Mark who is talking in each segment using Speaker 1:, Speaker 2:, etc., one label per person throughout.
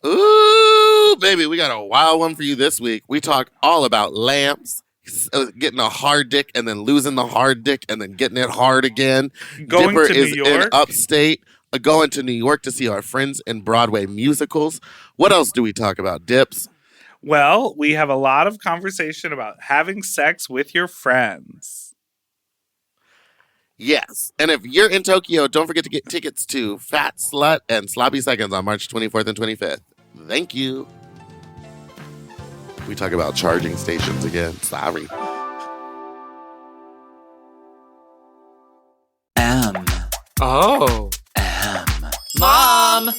Speaker 1: Ooh, baby, we got a wild one for you this week. We talk all about lamps, getting a hard dick and then losing the hard dick and then getting it hard again.
Speaker 2: Going
Speaker 1: Dipper
Speaker 2: to New
Speaker 1: is in
Speaker 2: York?
Speaker 1: upstate, going to New York to see our friends in Broadway musicals. What else do we talk about, Dips?
Speaker 2: Well, we have a lot of conversation about having sex with your friends.
Speaker 1: Yes. And if you're in Tokyo, don't forget to get tickets to Fat Slut and Sloppy Seconds on March 24th and 25th. Thank you. We talk about charging stations again. Sorry.
Speaker 3: M.
Speaker 4: Oh.
Speaker 3: M.
Speaker 4: Mom!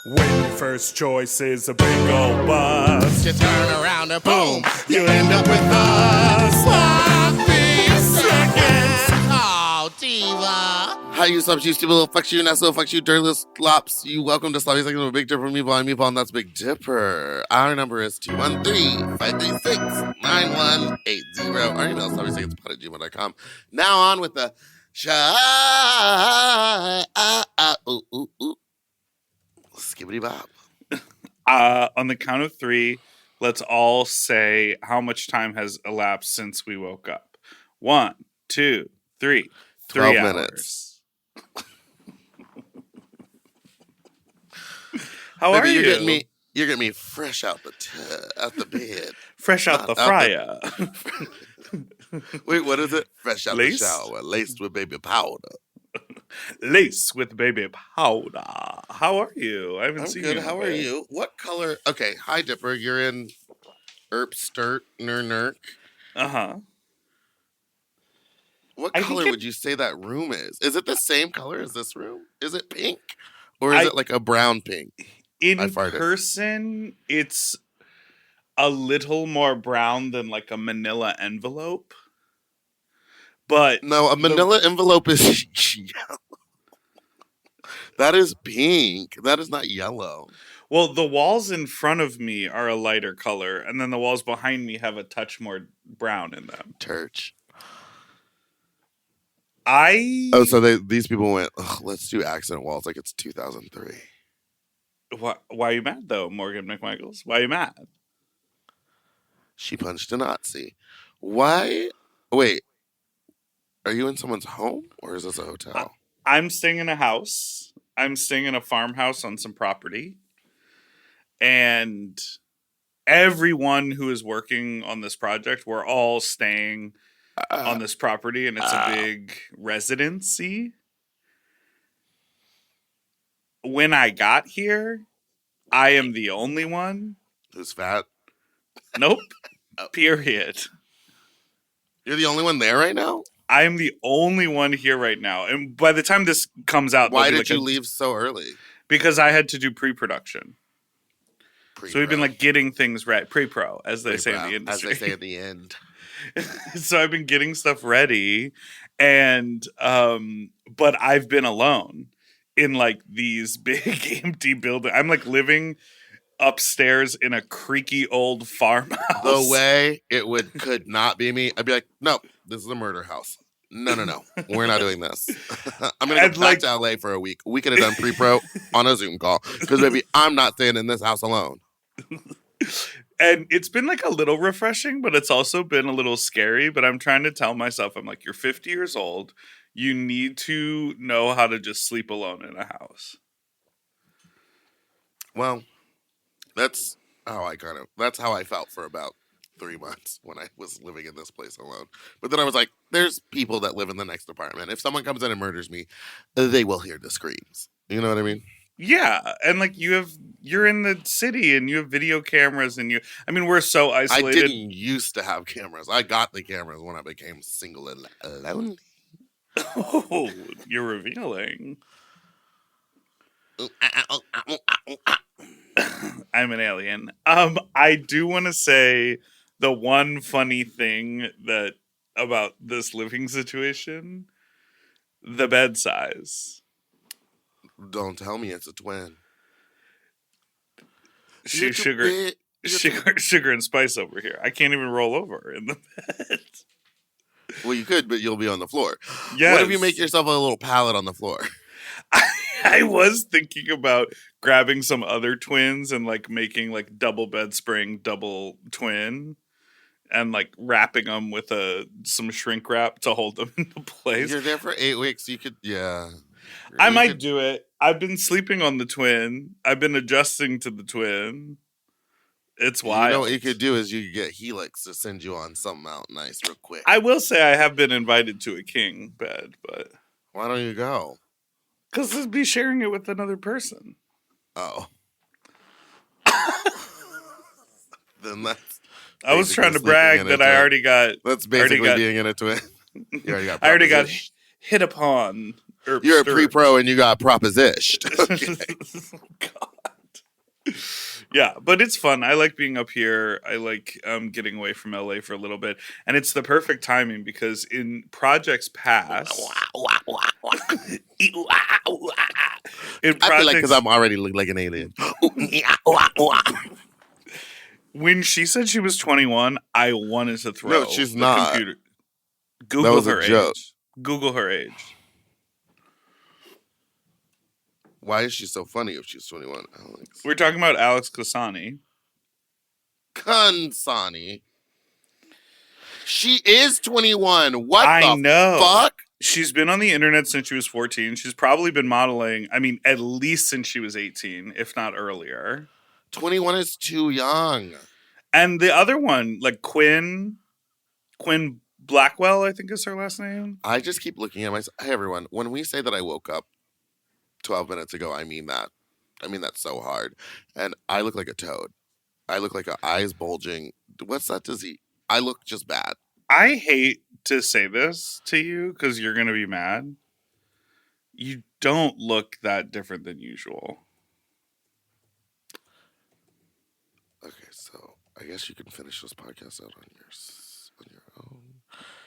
Speaker 5: When your first choice is a big old bus,
Speaker 1: You turn around and boom,
Speaker 5: you end up with us. Sloppy seconds.
Speaker 1: Oh, Diva. Hi, you subs, you stupid little fucks, you nasty little fucks, you dirty little slops. You welcome to Sloppy Seconds with Big Dipper, Meatball, and Meatball, and that's Big Dipper. Our number is 213-536-9180. Our email is sloppysecondspod@gmail.com. Now on with the show. Skibbity bop.
Speaker 2: On the count of 3, let's all say how much time has elapsed since we woke up. 1, 2, 3.
Speaker 1: 12
Speaker 2: 3
Speaker 1: minutes.
Speaker 2: hours. How are
Speaker 1: Baby,
Speaker 2: you?
Speaker 1: You're getting me fresh out the bed.
Speaker 2: Fresh out the fryer.
Speaker 1: Wait, what is it? Fresh out
Speaker 2: Lace?
Speaker 1: the shower, laced with baby powder.
Speaker 2: Lace with baby powder. How are you? I haven't
Speaker 1: I'm
Speaker 2: seen
Speaker 1: good.
Speaker 2: you. in a
Speaker 1: How are
Speaker 2: bit.
Speaker 1: you? What color? Okay, hi Dipper. You're in Erp Sturt Nurk.
Speaker 2: Uh-huh.
Speaker 1: What
Speaker 2: I think
Speaker 1: color
Speaker 2: it-
Speaker 1: would you say that room is? Is it the same color as this room? Is it pink? Or is
Speaker 2: I-
Speaker 1: it like a brown pink?
Speaker 2: In
Speaker 1: I farted.
Speaker 2: person, it's a little more brown than like a manila envelope. But
Speaker 1: No, a manila envelope is yellow. That is pink. That is not yellow.
Speaker 2: well, the walls in front of me are a lighter color, and then the walls behind me have a touch more brown in them.
Speaker 1: Turch.
Speaker 2: Oh,
Speaker 1: So these people went, let's do accent walls like it's 2003.
Speaker 2: why are you mad though, Morgan McMichaels? Why are you mad?
Speaker 1: She punched a Nazi. Why? Wait. Are you in someone's home or is this a hotel?
Speaker 2: I'm staying in a house. I'm staying in a farmhouse on some property. And everyone who is working on this project, we're all staying on this property, and it's a big residency. When I got here, I am the only one.
Speaker 1: Who's fat?
Speaker 2: Nope. Period.
Speaker 1: You're the only one there right now?
Speaker 2: I am the only one here right now. And by the time this comes out,
Speaker 1: Why
Speaker 2: there'll be
Speaker 1: did
Speaker 2: like
Speaker 1: you leave so early?
Speaker 2: Because I had to do pre-production.
Speaker 1: Pre-pro.
Speaker 2: So we've been like getting things right. Pre-pro, as they say in the
Speaker 1: Pre-pro,
Speaker 2: industry.
Speaker 1: As they say at the end.
Speaker 2: So I've been getting stuff ready, and but I've been alone in like these big empty buildings. I'm like living upstairs in a creaky old farmhouse.
Speaker 1: The way it could not be me, I'd be like, no, this is a murder house. No. We're not doing this. I'm going to
Speaker 2: And,
Speaker 1: go back to LA for a week. We could have done pre-pro on a Zoom call. Because, baby, I'm not staying in this house alone.
Speaker 2: And it's been like a little refreshing, but it's also been a little scary. But I'm trying to tell myself, I'm like, you're 50 years old. You need to know how to just sleep alone in a house.
Speaker 1: Well, that's how I felt for about 3 months when I was living in this place alone. But then I was like, there's people that live in the next apartment. If someone comes in and murders me, they will hear the screams. You know what I mean?
Speaker 2: Yeah, and like you're in the city and you have video cameras and we're so isolated.
Speaker 1: I didn't used to have cameras. I got the cameras when I became single and lonely.
Speaker 2: Oh, you're revealing. I'm an alien. I do want to say the one funny thing that about this living situation, the bed size.
Speaker 1: Don't tell me it's a twin.
Speaker 2: Sugar and spice over here. I can't even roll over in the bed.
Speaker 1: Well, you could, but you'll be on the floor.
Speaker 2: Yes.
Speaker 1: What if you make yourself a little pallet on the floor?
Speaker 2: I was thinking about grabbing some other twins and like making like double bed spring, double twin, and like wrapping them with some shrink wrap to hold them into place.
Speaker 1: You're there for 8 weeks. You could, yeah.
Speaker 2: I
Speaker 1: You
Speaker 2: might
Speaker 1: could,
Speaker 2: do it. I've been sleeping on the twin. I've been adjusting to the twin. It's
Speaker 1: you know
Speaker 2: wild.
Speaker 1: what you could do is you could get Helix to send you on something out nice real quick.
Speaker 2: I will say I have been invited to a king bed, but
Speaker 1: Why don't you go?
Speaker 2: because I'd be sharing it with another person.
Speaker 1: Oh. Then that's
Speaker 2: I was
Speaker 1: basically
Speaker 2: trying to
Speaker 1: sleeping
Speaker 2: brag
Speaker 1: in a
Speaker 2: that I
Speaker 1: twin.
Speaker 2: already got.
Speaker 1: That's
Speaker 2: I already
Speaker 1: basically
Speaker 2: got-
Speaker 1: being in a twin. You already got
Speaker 2: I already got
Speaker 1: propositioned.
Speaker 2: hit upon.
Speaker 1: You're a pre-pro and you got propositioned.
Speaker 2: God. Yeah, but it's fun. I like being up here. I like getting away from LA for a little bit, and it's the perfect timing because in projects past, in
Speaker 1: I feel like because
Speaker 2: projects,
Speaker 1: I'm already look like an alien.
Speaker 2: when she said she was 21, I wanted to throw.
Speaker 1: No, she's
Speaker 2: the
Speaker 1: not.
Speaker 2: Computer. Google
Speaker 1: was a
Speaker 2: her
Speaker 1: joke.
Speaker 2: age. Google her age.
Speaker 1: Why is she so funny if she's 21? Alex
Speaker 2: We're talking about Alex Kasani.
Speaker 1: Kansani. She is 21. What
Speaker 2: I
Speaker 1: the
Speaker 2: know.
Speaker 1: fuck?
Speaker 2: She's been on the internet since she was 14. She's probably been modeling, I mean, at least since she was 18, if not earlier.
Speaker 1: 21 is too young.
Speaker 2: And the other one, like Quinn Blackwell, I think is her last name.
Speaker 1: I just keep looking at myself. Hey, everyone. When we say that I woke up 12 minutes ago, I mean that. I mean that so hard. And I look like a toad. I look like eyes bulging. What's that disease? I look just bad.
Speaker 2: I hate to say this to you because you're going to be mad. You don't look that different than usual.
Speaker 1: Okay, so I guess you can finish this podcast out on your own.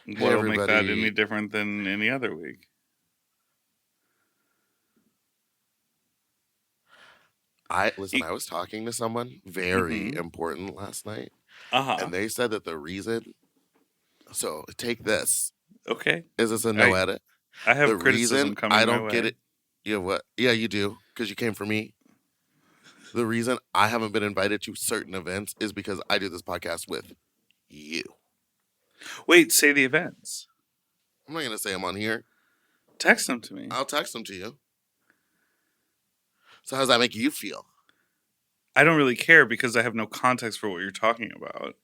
Speaker 1: Hey,
Speaker 2: What'll make that
Speaker 1: everybody.
Speaker 2: any different than any other week?
Speaker 1: I was talking to someone very
Speaker 2: Mhm.
Speaker 1: important last night,
Speaker 2: Uh-huh.
Speaker 1: and they said that the reason. So take this.
Speaker 2: Okay.
Speaker 1: Is this a no
Speaker 2: I
Speaker 1: edit?
Speaker 2: I have
Speaker 1: The
Speaker 2: criticism
Speaker 1: reason
Speaker 2: coming
Speaker 1: I
Speaker 2: my
Speaker 1: don't get
Speaker 2: way.
Speaker 1: it. You know what? Yeah, you do because you came for me. The reason I haven't been invited to certain events is because I do this podcast with you.
Speaker 2: Wait, say the events.
Speaker 1: I'm not gonna say I'm on here.
Speaker 2: Text them to me.
Speaker 1: I'll text them to you. So how does that make you feel?
Speaker 2: I don't really care because I have no context for what you're talking about.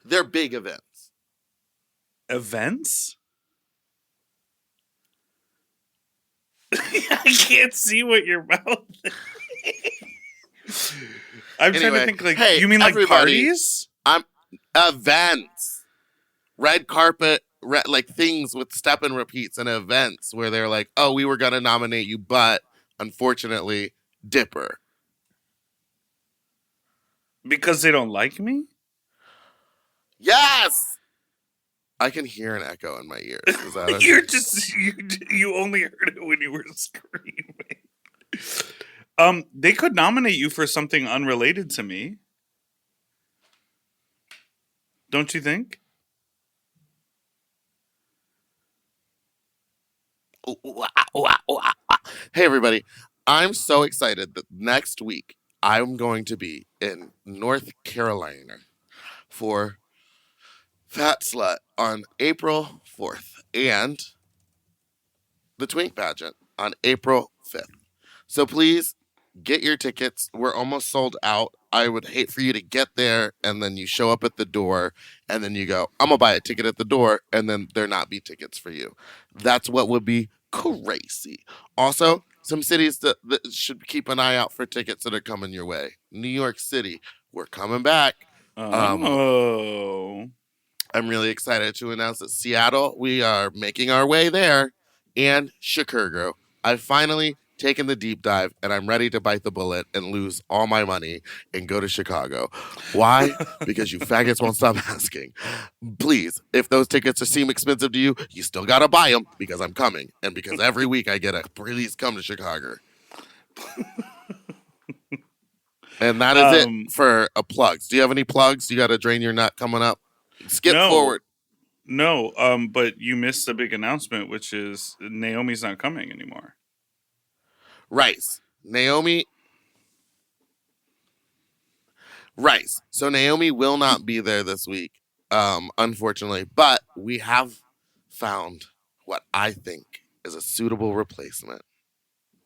Speaker 1: They're big events.
Speaker 2: Events? I can't see what your mouth is. I'm trying
Speaker 1: Anyway,
Speaker 2: to think like
Speaker 1: hey,
Speaker 2: you mean like
Speaker 1: everybody.
Speaker 2: parties?
Speaker 1: Events. Red carpet, like things with step and repeats and events where they're like, oh, we were going to nominate you, but unfortunately, Dipper.
Speaker 2: Because they don't like me?
Speaker 1: Yes! I can hear an echo in my ears. Is that a-
Speaker 2: You're just you only heard it when you were screaming. They could nominate you for something unrelated to me. Don't you think?
Speaker 1: Hey, everybody. I'm so excited that next week I'm going to be in North Carolina for Fat Slut on April 4th and the Twink Pageant on April 5th. So please get your tickets. We're almost sold out. I would hate for you to get there and then you show up at the door and then you go, I'm going to buy a ticket at the door and then there not be tickets for you. That's what would be crazy. Also, some cities that should keep an eye out for tickets that are coming your way. New York City, we're coming back.
Speaker 2: Oh.
Speaker 1: I'm really excited to announce that Seattle, we are making our way there, and Chicago. I've finally taken the deep dive, and I'm ready to bite the bullet and lose all my money and go to Chicago. Why? Because you faggots won't stop asking. Please, if those tickets seem expensive to you, you still gotta buy them because I'm coming, and because every week I get a please come to Chicago. And that is it for a plugs. Do you have any plugs? You got to drain your nut coming up. Skip forward.
Speaker 2: No, but you missed a big announcement, which is Naomi's not coming anymore.
Speaker 1: Rice. Naomi. Rice. So Naomi will not be there this week, unfortunately. But we have found what I think is a suitable replacement.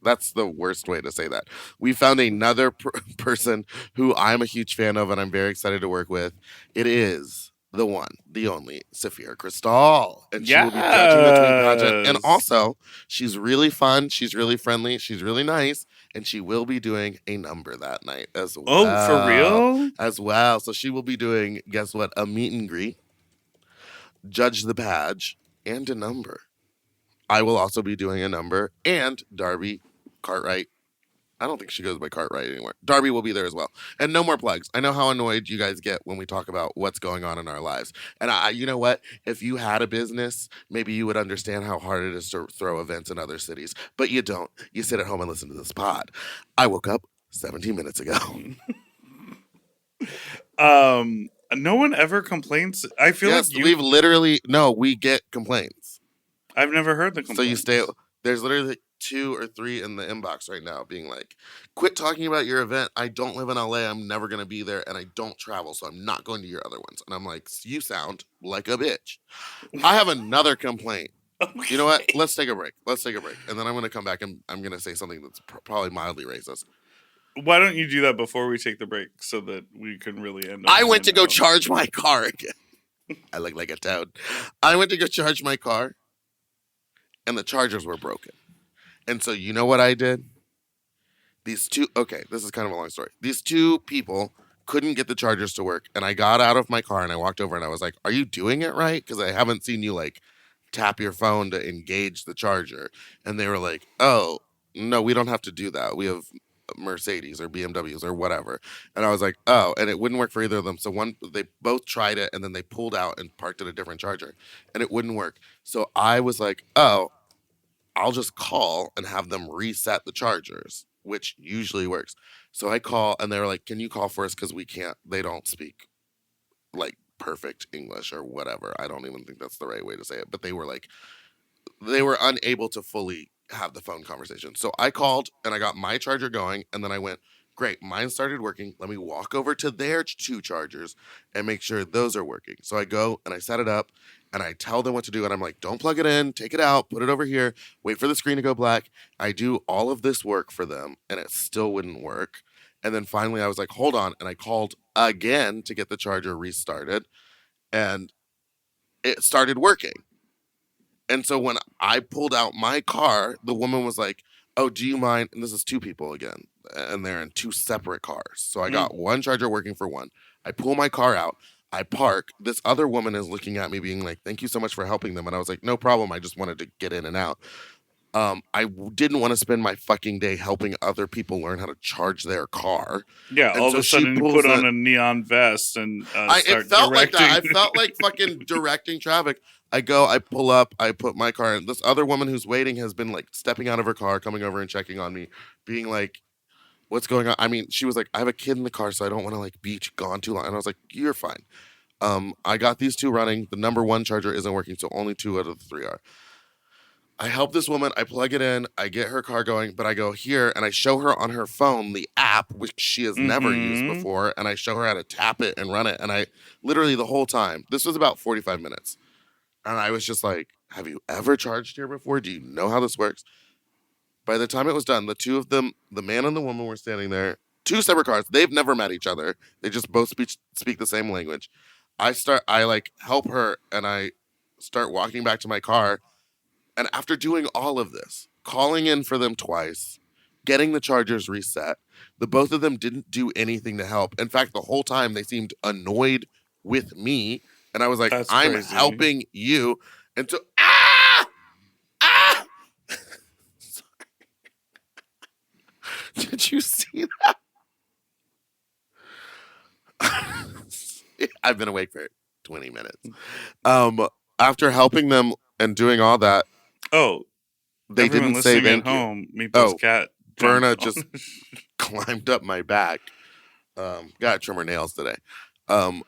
Speaker 1: That's the worst way to say that. We found another person who I'm a huge fan of and I'm very excited to work with. It is the one, the only, Saphira Cristal. And she will be judging the tweet pageant. And
Speaker 2: Yes.
Speaker 1: also, she's really fun. She's really friendly. She's really nice. And she will be doing a number that night as well.
Speaker 2: Oh, for real?
Speaker 1: As well. So she will be doing, guess what, a meet and greet, judge the badge, and a number. I will also be doing a number, and Darby Cartwright. I don't think she goes by Cartwright anymore. Darby will be there as well. And no more plugs. I know how annoyed you guys get when we talk about what's going on in our lives. And you know what? If you had a business, maybe you would understand how hard it is to throw events in other cities. But you don't. You sit at home and listen to this pod. I woke up 17 minutes ago.
Speaker 2: No one ever complains. I feel
Speaker 1: Yes,
Speaker 2: like
Speaker 1: we've literally, no, we get complaints.
Speaker 2: I've never heard the complaints.
Speaker 1: So you stay, there's literally 2 or 3 in the inbox right now being like, quit talking about your event. I don't live in LA. I'm never going to be there. And I don't travel. So I'm not going to your other ones. And I'm like, you sound like a bitch. I have another complaint. You know what? Let's take a break. And then I'm going to come back and I'm going to say something that's probably mildly racist.
Speaker 2: Why don't you do that before we take the break so that we can really end on
Speaker 1: I
Speaker 2: a
Speaker 1: went to
Speaker 2: high
Speaker 1: go
Speaker 2: note?
Speaker 1: charge my car again. I look like a toad. I went to go charge my car and the chargers were broken. And so you know what I did? This is kind of a long story. These 2 people couldn't get the chargers to work. And I got out of my car and I walked over and I was like, are you doing it right? Because I haven't seen you like tap your phone to engage the charger. And they were like, oh, no, we don't have to do that. We have Mercedes or BMWs or whatever. And I was like, oh, and it wouldn't work for either of them. So they both tried it and then they pulled out and parked at a different charger and it wouldn't work. So I was like, oh, I'll just call and have them reset the chargers, which usually works. So I call and they were like, can you call for us? Because they don't speak like perfect English or whatever. I don't even think that's the right way to say it. But they were unable to fully have the phone conversation. So I called and I got my charger going and then I went, great, mine started working. Let me walk over to their 2 chargers and make sure those are working. So I go and I set it up and I tell them what to do. And I'm like, don't plug it in, take it out, put it over here, wait for the screen to go black. I do all of this work for them and it still wouldn't work. And then finally I was like, hold on. And I called again to get the charger restarted and it started working. And so when I pulled out my car, the woman was like, oh, do you mind? And this is 2 people again, and they're in 2 separate cars. So I got one charger working for one. I pull my car out. I park. This other woman is looking at me being like, thank you so much for helping them. And I was like, no problem. I just wanted to get in and out. Didn't want to spend my fucking day helping other people learn how to charge their car.
Speaker 2: Yeah,
Speaker 1: And
Speaker 2: all
Speaker 1: so
Speaker 2: of a
Speaker 1: she
Speaker 2: sudden you
Speaker 1: pulls
Speaker 2: put on
Speaker 1: that-
Speaker 2: a neon vest and
Speaker 1: It
Speaker 2: start
Speaker 1: felt like
Speaker 2: directing.
Speaker 1: that. I felt like fucking directing traffic. I go, I pull up, I put my car in. This other woman who's waiting has been like stepping out of her car, coming over and checking on me, being like, what's going on? I mean, she was like, I have a kid in the car, so I don't want to like be gone too long. And I was like, you're fine. I got these 2 running. The number 1 charger isn't working, so only 2 out of the 3 are. I help this woman. I plug it in. I get her car going, but I go here and I show her on her phone the app, which she has never used before. And I show her how to tap it and run it. And I literally the whole time, this was about 45 minutes. And I was just like, have you ever charged here before? Do you know how this works? By the time it was done, the 2 of them, the man and the woman were standing there, 2 separate cars. They've never met each other. They just both speak the same language. I like help her and I start walking back to my car. And after doing all of this, calling in for them twice, getting the chargers reset, the both of them didn't do anything to help. In fact, the whole time they seemed annoyed with me. And I was like,
Speaker 2: That's
Speaker 1: I'm
Speaker 2: crazy.
Speaker 1: helping you. And so, ah! Did you see that? I've been awake for 20 minutes. After helping them and doing all that,
Speaker 2: Oh,
Speaker 1: they
Speaker 2: everyone
Speaker 1: didn't say
Speaker 2: listening
Speaker 1: thank
Speaker 2: at
Speaker 1: you.
Speaker 2: home, Meatball's
Speaker 1: Oh,
Speaker 2: cat.
Speaker 1: Berna
Speaker 2: jumped on-
Speaker 1: just climbed up my back. Got to trim her nails today. They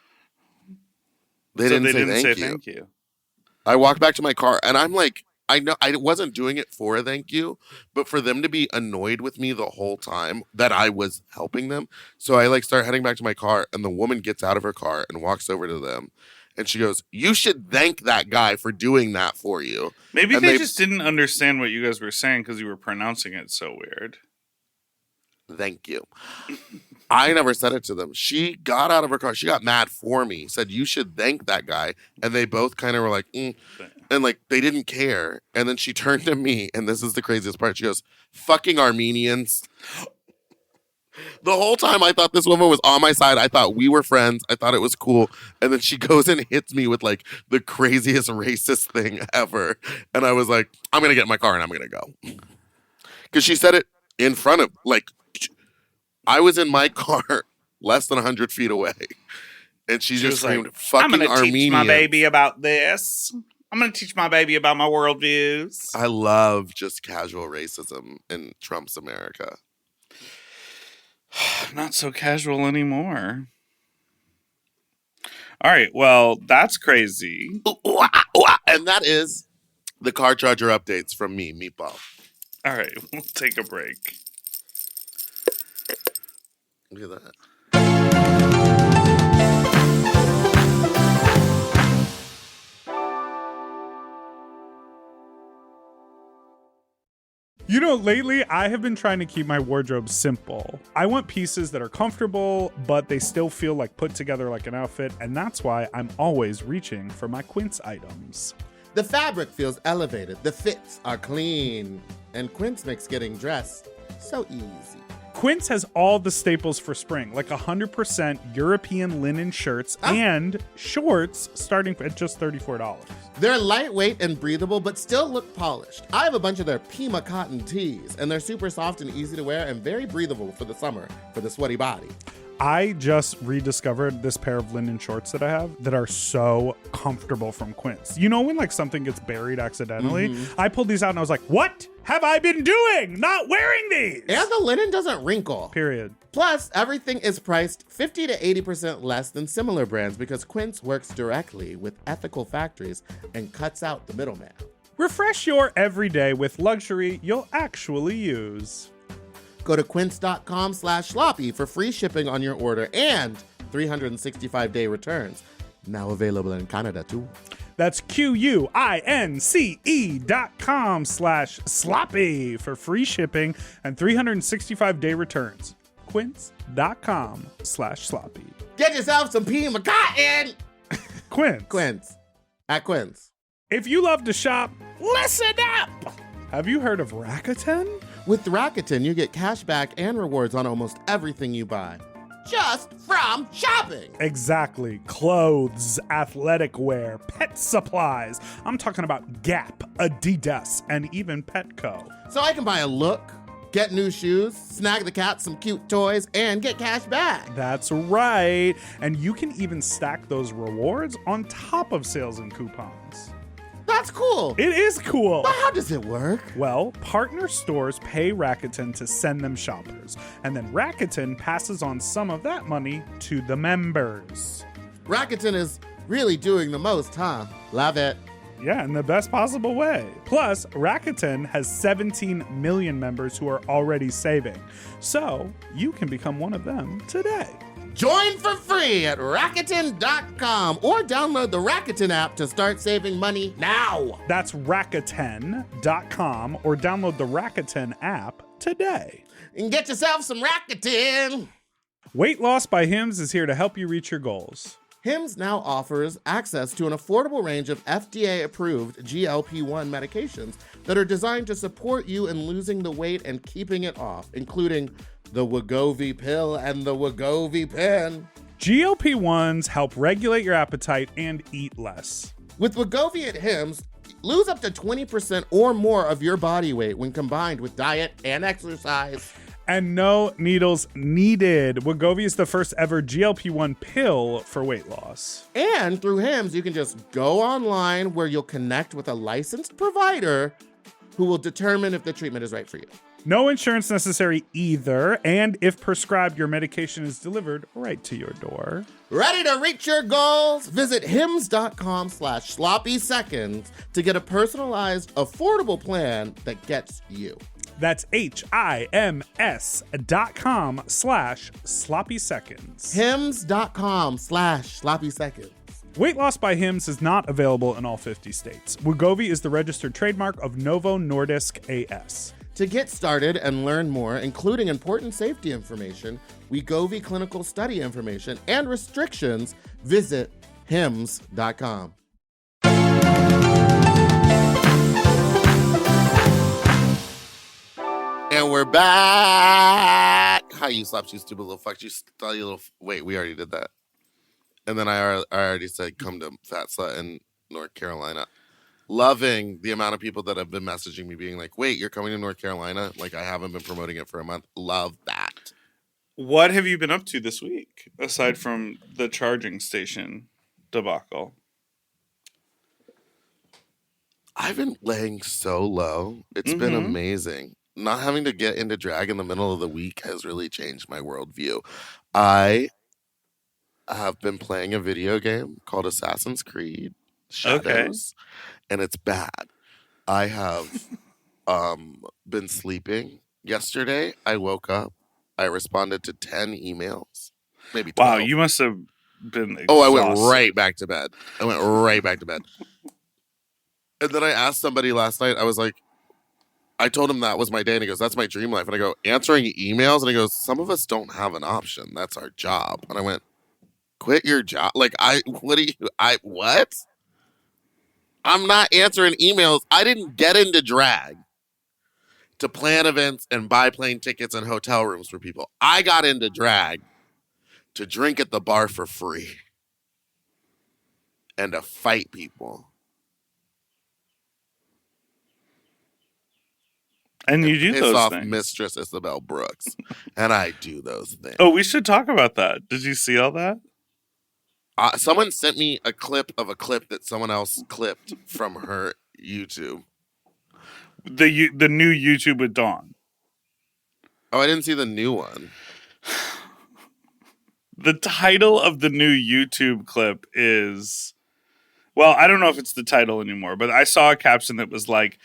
Speaker 2: So
Speaker 1: didn't say thank you.
Speaker 2: thank you.
Speaker 1: I walked back to my car and I'm like I know I wasn't doing it for a thank you, but for them to be annoyed with me the whole time that I was helping them. So I like start heading back to my car, and the woman gets out of her car and walks over to them, and she goes, "You should thank that guy for doing that for you."
Speaker 2: Maybe
Speaker 1: And
Speaker 2: they just didn't understand what you guys were saying because you were pronouncing it so weird.
Speaker 1: Thank you. I never said it to them. She got out of her car. She got mad for me. Said you should thank that guy, and they both kind of were like, and like they didn't care. And then she turned to me, and this is the craziest part. She goes, "Fucking Armenians." The whole time I thought this woman was on my side. I thought we were friends. I thought it was cool. And then she goes and hits me with like the craziest racist thing ever. And I was like, I'm going to get in my car and I'm going to go. Because she said it in front of, like, I was in my car less than 100 feet away. And she just
Speaker 2: was
Speaker 1: screamed,
Speaker 2: like,
Speaker 1: fucking
Speaker 2: I'm going to teach my
Speaker 1: Armenians.
Speaker 2: baby about this. I'm going to teach my baby about my worldviews.
Speaker 1: I love just casual racism in Trump's America.
Speaker 2: Not so casual anymore. All right, well, that's crazy.
Speaker 1: And that is the car charger updates from me, Meatball.
Speaker 2: All right, we'll take a break.
Speaker 1: Look at that.
Speaker 3: You know, lately I have been trying to keep my wardrobe simple. I want pieces that are comfortable, but they still feel like put together like an outfit, and that's why I'm always reaching for my Quince items.
Speaker 5: The fabric feels elevated, the fits are clean, and Quince makes getting dressed so easy.
Speaker 3: Quince has all the staples for spring, like 100% European linen shirts and shorts starting at just $34.
Speaker 5: They're lightweight and breathable, but still look polished. I have a bunch of their Pima cotton tees, and they're super soft and easy to wear and very breathable for the summer for the sweaty body.
Speaker 3: I just rediscovered this pair of linen shorts that I have that are so comfortable from Quince. You know when like something gets buried accidentally? I pulled these out and I was like, what have I been doing? Not wearing these!
Speaker 5: And the linen doesn't wrinkle.
Speaker 3: Period.
Speaker 5: Plus, everything is priced 50 to 80% less than similar brands because Quince works directly with ethical factories and cuts out the middleman.
Speaker 3: Refresh your everyday with luxury you'll actually use.
Speaker 5: Go to quince.com/sloppy for free shipping on your order and 365-day returns. Now available in Canada, too.
Speaker 3: That's QUINCE.com/sloppy for free shipping and 365-day returns. Quince.com/sloppy.
Speaker 5: Get yourself some Pima cotton!
Speaker 3: Quince.
Speaker 5: Quince. At Quince.
Speaker 3: If you love to shop, listen up! Have you heard of Rakuten?
Speaker 5: With Rakuten, you get cash back and rewards on almost everything you buy. Just from shopping.
Speaker 3: Exactly. Clothes, athletic wear, pet supplies. I'm talking about Gap, Adidas, and even Petco.
Speaker 5: So I can buy a look, get new shoes, snag the cat some cute toys, and get cash back.
Speaker 3: That's right. And you can even stack those rewards on top of sales and coupons.
Speaker 5: That's cool.
Speaker 3: It is cool.
Speaker 5: But how does it work?
Speaker 3: Well, partner stores pay Rakuten to send them shoppers, and then Rakuten passes on some of that money to the members.
Speaker 5: Rakuten is really doing the most, huh? Love it.
Speaker 3: Yeah, in the best possible way. Plus, Rakuten has 17 million members who are already saving, so you can become one of them today.
Speaker 5: Join for free at Rakuten.com or download the Rakuten app to start saving money now.
Speaker 3: That's Rakuten.com or download the Rakuten app today.
Speaker 5: And get yourself some Rakuten.
Speaker 3: Weight Loss by Hims is here to help you reach your goals.
Speaker 5: Hims now offers access to an affordable range of FDA-approved GLP-1 medications that are designed to support you in losing the weight and keeping it off, including the Wegovy pill and the Wegovy pen.
Speaker 3: GLP-1s help regulate your appetite and eat less.
Speaker 5: With Wegovy at Hims, lose up to 20% or more of your body weight when combined with diet and exercise.
Speaker 3: And no needles needed. Wegovy is the first ever GLP-1 pill for weight loss.
Speaker 5: And through Hims, you can just go online where you'll connect with a licensed provider who will determine if the treatment is right for you.
Speaker 3: No insurance necessary either. And if prescribed, your medication is delivered right to your door.
Speaker 5: Ready to reach your goals? Visit hims.com/sloppy-seconds to get a personalized, affordable plan that gets you.
Speaker 3: That's HIMS.com/sloppy-seconds.
Speaker 5: hims.com/sloppy-seconds.
Speaker 3: Weight loss by Hims is not available in all 50 states. Wegovy is the registered trademark of Novo Nordisk AS.
Speaker 5: To get started and learn more, including important safety information, Wegovy clinical study information, and restrictions, visit hims.com.
Speaker 1: And we're back. Hi, you slaps, you stupid little fuck. You little. Wait, we already did that. And then I already said come to Fat Slut in North Carolina. Loving the amount of people that have been messaging me being like, wait, you're coming to North Carolina? Like, I haven't been promoting it for a month. Love that.
Speaker 2: What have you been up to this week, aside from the charging station debacle?
Speaker 1: I've been laying so low. It's been amazing. Not having to get into drag in the middle of the week has really changed my worldview. I have been playing a video game called Assassin's Creed Shadows, and it's bad. I have been sleeping. Yesterday, I woke up. I responded to 10 emails, maybe 12.
Speaker 2: Wow, you must have been exhausted.
Speaker 1: Oh, I went right back to bed. And then I asked somebody last night, I was like, I told him that was my day, and he goes, that's my dream life. And I go, answering emails? And he goes, some of us don't have an option. That's our job. And I went, quit your job. Like, what? I'm not answering emails. I didn't get into drag to plan events and buy plane tickets and hotel rooms for people. I got into drag to drink at the bar for free and to fight people.
Speaker 2: And you do
Speaker 1: piss
Speaker 2: those
Speaker 1: off
Speaker 2: things.
Speaker 1: Mistress Isabel Brooks. And I do those things.
Speaker 2: Oh, we should talk about that. Did you see all that?
Speaker 1: Someone sent me a clip of a clip that someone else clipped from her YouTube.
Speaker 2: The new YouTube with Dawn.
Speaker 1: Oh, I didn't see the new one.
Speaker 2: The title of the new YouTube clip is, well, I don't know if it's the title anymore, but I saw a caption that was like,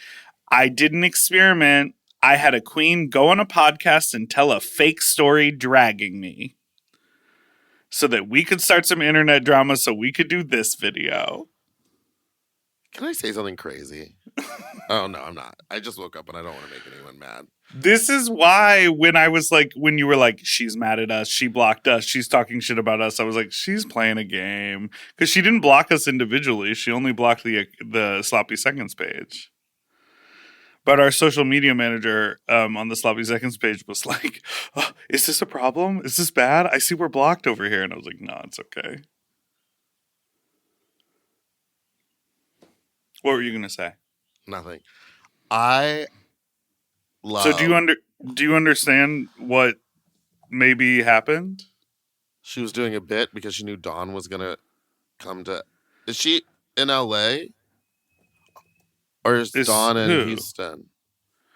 Speaker 2: I didn't experiment. I had a queen go on a podcast and tell a fake story dragging me so that we could start some internet drama so we could do this video.
Speaker 1: Can I say something crazy? Oh, no, I'm not. I just woke up and I don't want to make anyone mad.
Speaker 2: This is why when you were like, she's mad at us, she blocked us, she's talking shit about us, I was like, she's playing a game. Because she didn't block us individually. She only blocked the Sloppy Seconds page. But our social media manager on the Sloppy Seconds page was like, oh, is this a problem? Is this bad? I see we're blocked over here. And I was like, no, it's okay. What were you going to say?
Speaker 1: Nothing. I love...
Speaker 2: So do you understand what maybe happened?
Speaker 1: She was doing a bit because she knew Dawn was going to come to... Is she in LA? Or is Dawn in Houston?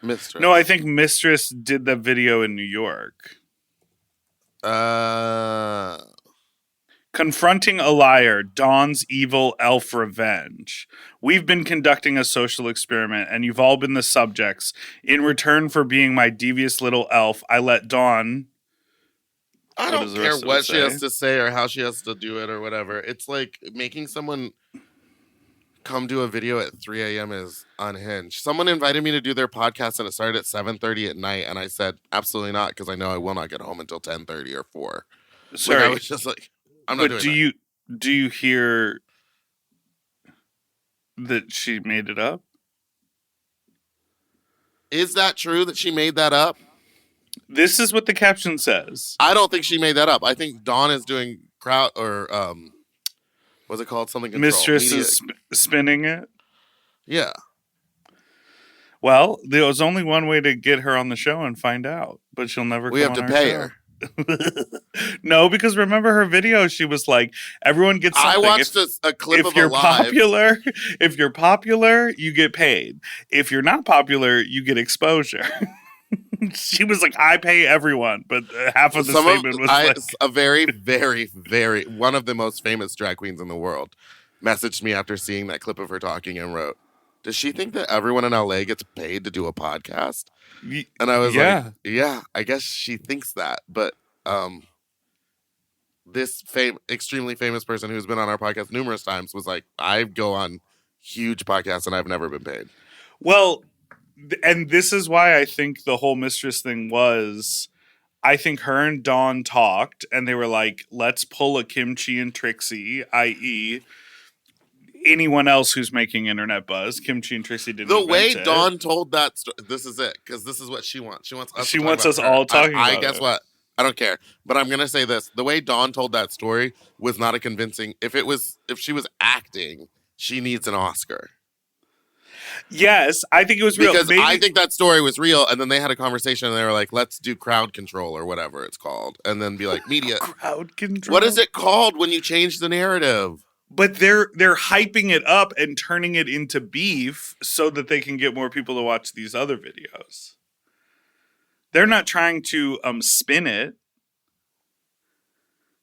Speaker 1: Mistress.
Speaker 2: No, I think Mistress did the video in New York. Confronting a liar, Dawn's evil elf revenge. We've been conducting a social experiment, and you've all been the subjects. In return for being my devious little elf, I let Dawn...
Speaker 1: I don't care what she has to say or how she has to do it or whatever. It's like making someone... come do a video at 3 a.m. is unhinged. Someone invited me to do their podcast and it started at 7:30 at night, and I said absolutely not because I know I will not get home until 10:30 or 4.
Speaker 2: Sorry,
Speaker 1: like, I was just like, I'm not doing that.
Speaker 2: Do you hear that she made it up?
Speaker 1: Is that true that she made that up?
Speaker 2: This is what the caption says.
Speaker 1: I don't think she made that up. I think Dawn is doing crowd or what's it called? Something control.
Speaker 2: Mistress is spinning it.
Speaker 1: Yeah.
Speaker 2: Well, there was only one way to get her on the show and find out, but she'll never.
Speaker 1: We have to pay her.
Speaker 2: No, because remember her video, she was like, everyone gets something.
Speaker 1: I watched a clip of
Speaker 2: you're
Speaker 1: a live.
Speaker 2: If you're popular, you get paid. If you're not popular, you get exposure. She was like, I pay everyone, but half of the statement was like,
Speaker 1: a very, very, very one of the most famous drag queens in the world messaged me after seeing that clip of her talking and wrote, "Does she think that everyone in LA gets paid to do a podcast?" And I was like,
Speaker 2: yeah.
Speaker 1: "Yeah, I guess she thinks that." But this extremely famous person who's been on our podcast numerous times was like, "I go on huge podcasts and I've never been paid."
Speaker 2: Well, and this is why I think the whole mistress thing was. I think her and Dawn talked, and they were like, "Let's pull a Kimchi and Trixie, i.e., anyone else who's making internet buzz." Kimchi and Trixie didn't.
Speaker 1: The
Speaker 2: invent
Speaker 1: way
Speaker 2: it.
Speaker 1: Dawn told that story, this is it, because this is what she wants. She wants us.
Speaker 2: She
Speaker 1: to talk
Speaker 2: wants
Speaker 1: about
Speaker 2: us
Speaker 1: her.
Speaker 2: all talking
Speaker 1: I
Speaker 2: about
Speaker 1: guess
Speaker 2: it.
Speaker 1: what? I don't care, but I'm gonna say this: the way Dawn told that story was not a convincing. If she was acting, she needs an Oscar.
Speaker 2: Yes, I think it was real.
Speaker 1: Because
Speaker 2: Maybe,
Speaker 1: I think that story was real, and then they had a conversation, and they were like, "Let's do crowd control or whatever it's called," and then be like, "Media."
Speaker 2: crowd control.
Speaker 1: What is it called when you change the narrative?
Speaker 2: But they're hyping it up and turning it into beef so that they can get more people to watch these other videos. They're not trying to spin it.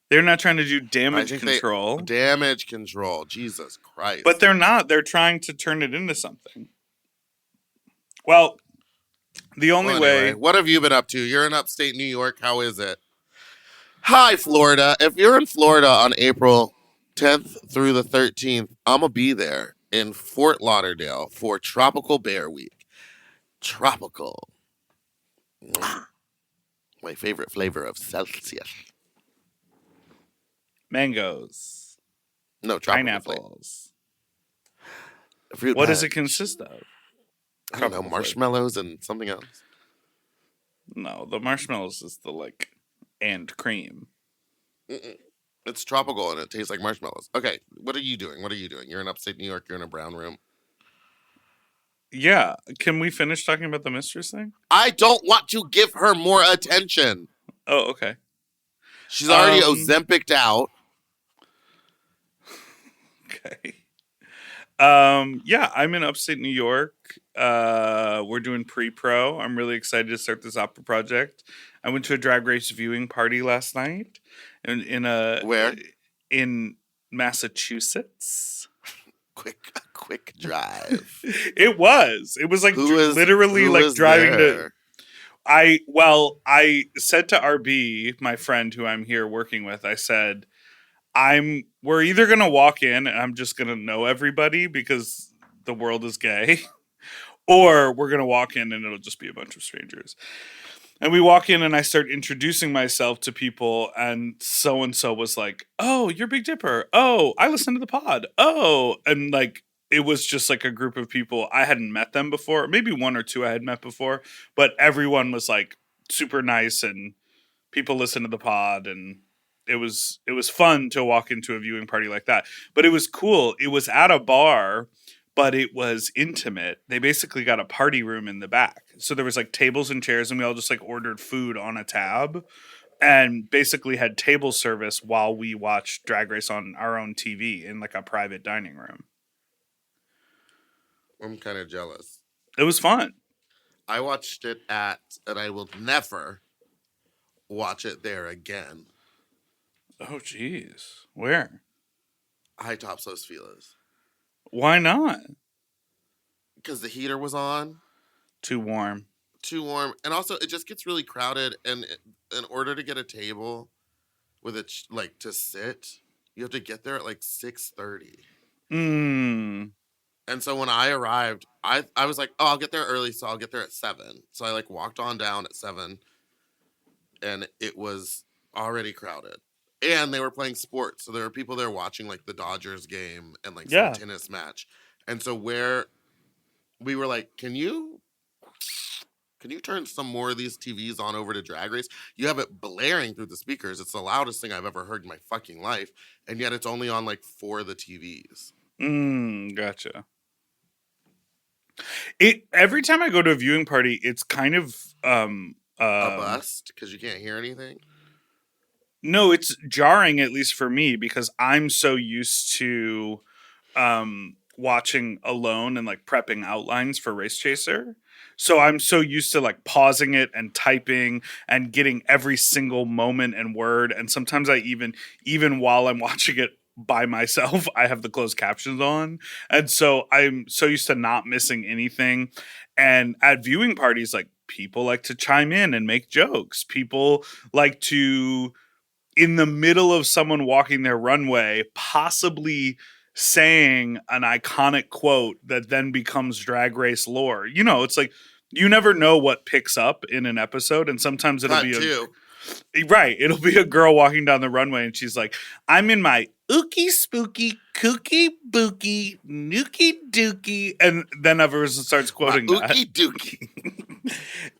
Speaker 2: They're not trying to do damage control.
Speaker 1: Damage control. Jesus Christ.
Speaker 2: But they're not. They're trying to turn it into something. Well, the only way.
Speaker 1: What have you been up to? You're in upstate New York. How is it? Hi, Florida. If you're in Florida on April 10th through the 13th, I'm going to be there in Fort Lauderdale for Tropical Bear Week. Tropical. Mwah. My favorite flavor of Celsius.
Speaker 2: Mangoes.
Speaker 1: No, tropical
Speaker 2: Pineapples.
Speaker 1: Fruit
Speaker 2: What does
Speaker 1: punch.
Speaker 2: it consist of?
Speaker 1: I don't know,
Speaker 2: Tropical
Speaker 1: marshmallows and something else.
Speaker 2: No, the marshmallows is the and cream.
Speaker 1: Mm-mm. It's tropical and it tastes like marshmallows. Okay, what are you doing? You're in upstate New York. You're in a brown room.
Speaker 2: Yeah. Can we finish talking about the mistress thing?
Speaker 1: I don't want to give her more attention.
Speaker 2: Oh, okay.
Speaker 1: She's already Ozempic'd out.
Speaker 2: Okay. Yeah, I'm in upstate New York. We're doing pre-pro. I'm really excited to start this opera project. I went to a drag race viewing party last night
Speaker 1: Where?
Speaker 2: In Massachusetts.
Speaker 1: Quick drive.
Speaker 2: It was like literally
Speaker 1: who
Speaker 2: like
Speaker 1: was
Speaker 2: driving
Speaker 1: there?
Speaker 2: to I said to RB, my friend who I'm here working with, I said, we're either gonna walk in and I'm just gonna know everybody because the world is gay, or we're gonna walk in and it'll just be a bunch of strangers. And we walk in and I start introducing myself to people, and so was like, "Oh, you're Big Dipper. Oh, I listen to the pod. Oh," and like it was just like a group of people. I hadn't met them before. Maybe one or two I had met before, but everyone was like super nice, and people listened to the pod, and it was fun to walk into a viewing party like that. But it was cool. It was at a bar, but it was intimate. They basically got a party room in the back. So there was like tables and chairs, and we all just like ordered food on a tab and basically had table service while we watched Drag Race on our own TV in like a private dining room.
Speaker 1: I'm kind of jealous.
Speaker 2: It was fun.
Speaker 1: I watched it and I will never watch it there again.
Speaker 2: Oh, geez. Where?
Speaker 1: High Tops Los Feliz.
Speaker 2: Why not?
Speaker 1: Because the heater was on.
Speaker 2: Too warm.
Speaker 1: Too warm. And also, it just gets really crowded. And in order to get a table with it, to sit, you have to get there at 6:30. And so when I arrived, I was like, oh, I'll get there early, so I'll get there at 7. So I walked on down at 7, and it was already crowded. And they were playing sports, so there were people there watching the Dodgers game and some tennis match. And so where we were like, can you turn some more of these TVs on over to Drag Race? You have it blaring through the speakers. It's the loudest thing I've ever heard in my fucking life, and yet it's only on 4 of the TVs.
Speaker 2: Gotcha. Every time I go to a viewing party, it's kind of
Speaker 1: A bust because you can't hear anything.
Speaker 2: No, it's jarring, at least for me, because I'm so used to watching alone and prepping outlines for Race Chaser. So I'm so used to like pausing it and typing and getting every single moment and word. And sometimes I even while I'm watching it by myself, I have the closed captions on. And so I'm so used to not missing anything. And at viewing parties, like people like to chime in and make jokes. People like to, in the middle of someone walking their runway, possibly saying an iconic quote that then becomes drag race lore. You know, it's like you never know what picks up in an episode, and sometimes it'll
Speaker 1: Cut
Speaker 2: be
Speaker 1: to.
Speaker 2: it'll be a girl walking down the runway and she's like, I'm in my ookie spooky kooky booky nookie dookie, and then everyone starts
Speaker 1: My
Speaker 2: quoting that.
Speaker 1: ookie dookie.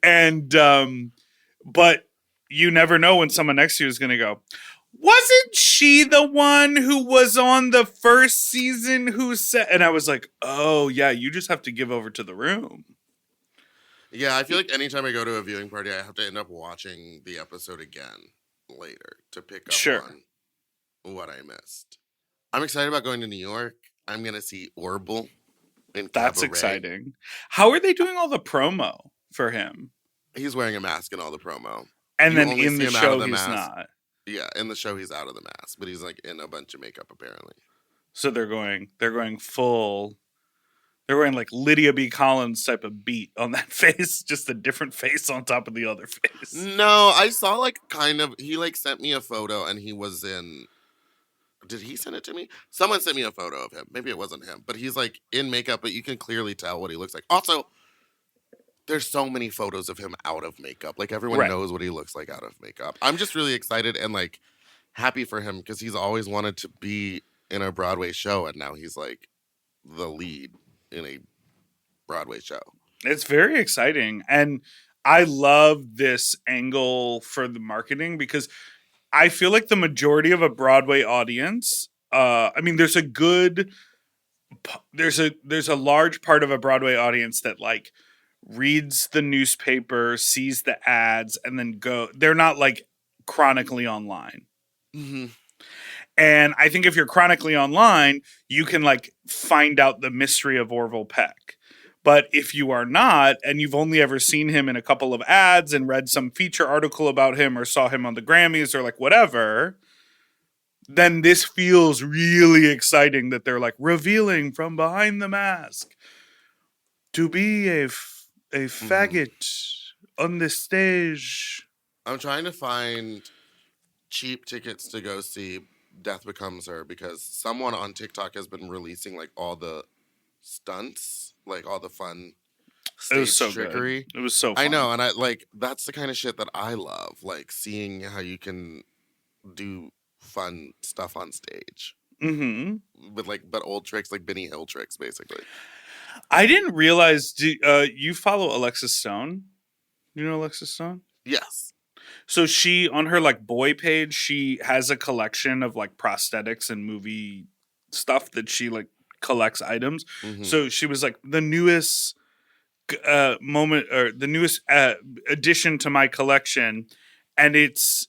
Speaker 2: And but you never know when someone next to you is going to go, wasn't she the one who was on the first season who said, and I was like, oh yeah, you just have to give over to the room.
Speaker 1: Yeah, I feel like anytime I go to a viewing party, I have to end up watching the episode again later to pick up
Speaker 2: Sure.
Speaker 1: on what I missed. I'm excited about going to New York. I'm going to see Orville in
Speaker 2: That's
Speaker 1: Cabaret.
Speaker 2: exciting. How are they doing all the promo for him?
Speaker 1: He's wearing a mask in all the promo.
Speaker 2: And
Speaker 1: You
Speaker 2: then
Speaker 1: only
Speaker 2: in
Speaker 1: see
Speaker 2: the
Speaker 1: him out
Speaker 2: show,
Speaker 1: of the
Speaker 2: he's
Speaker 1: mask.
Speaker 2: not.
Speaker 1: Yeah, in the show he's out of the mask, but he's like in a bunch of makeup apparently.
Speaker 2: So they're going full. They're going like Lydia B. Collins type of beat on that face, just a different face on top of the other face.
Speaker 1: No, I saw like kind of he like sent me a photo and he was in. Did he send it to me? Someone sent me a photo of him. Maybe it wasn't him, but he's like in makeup, but you can clearly tell what he looks like. Also, there's so many photos of him out of makeup. Like everyone
Speaker 2: Right.
Speaker 1: knows what he looks like out of makeup. I'm just really excited and like happy for him because he's always wanted to be in a Broadway show and now he's like the lead in a Broadway show.
Speaker 2: It's very exciting. And I love this angle for the marketing because I feel like the majority of a Broadway audience, I mean, there's a large part of a Broadway audience that like reads the newspaper, sees the ads, and then they're not like chronically online.
Speaker 1: Mm-hmm.
Speaker 2: And I think if you're chronically online, you can like find out the mystery of Orville Peck. But if you are not, and you've only ever seen him in a couple of ads and read some feature article about him or saw him on the Grammys or like whatever, then this feels really exciting that they're like revealing from behind the mask to be a faggot on the stage.
Speaker 1: I'm trying to find cheap tickets to go see Death Becomes Her because someone on TikTok has been releasing like all the stunts, like all the fun
Speaker 2: It was
Speaker 1: stage
Speaker 2: so
Speaker 1: trickery.
Speaker 2: good. It was so fun.
Speaker 1: I know, and I like that's the kind of shit that I love, like seeing how you can do fun stuff on stage.
Speaker 2: Mm-hmm.
Speaker 1: But old tricks like Benny Hill tricks, basically.
Speaker 2: I didn't realize. You follow Alexis Stone? You know Alexis Stone?
Speaker 1: Yes.
Speaker 2: So she, on her like boy page, she has a collection of like prosthetics and movie stuff that she like collects items.
Speaker 1: Mhm.
Speaker 2: So she was like the newest moment or the newest addition to my collection, and it's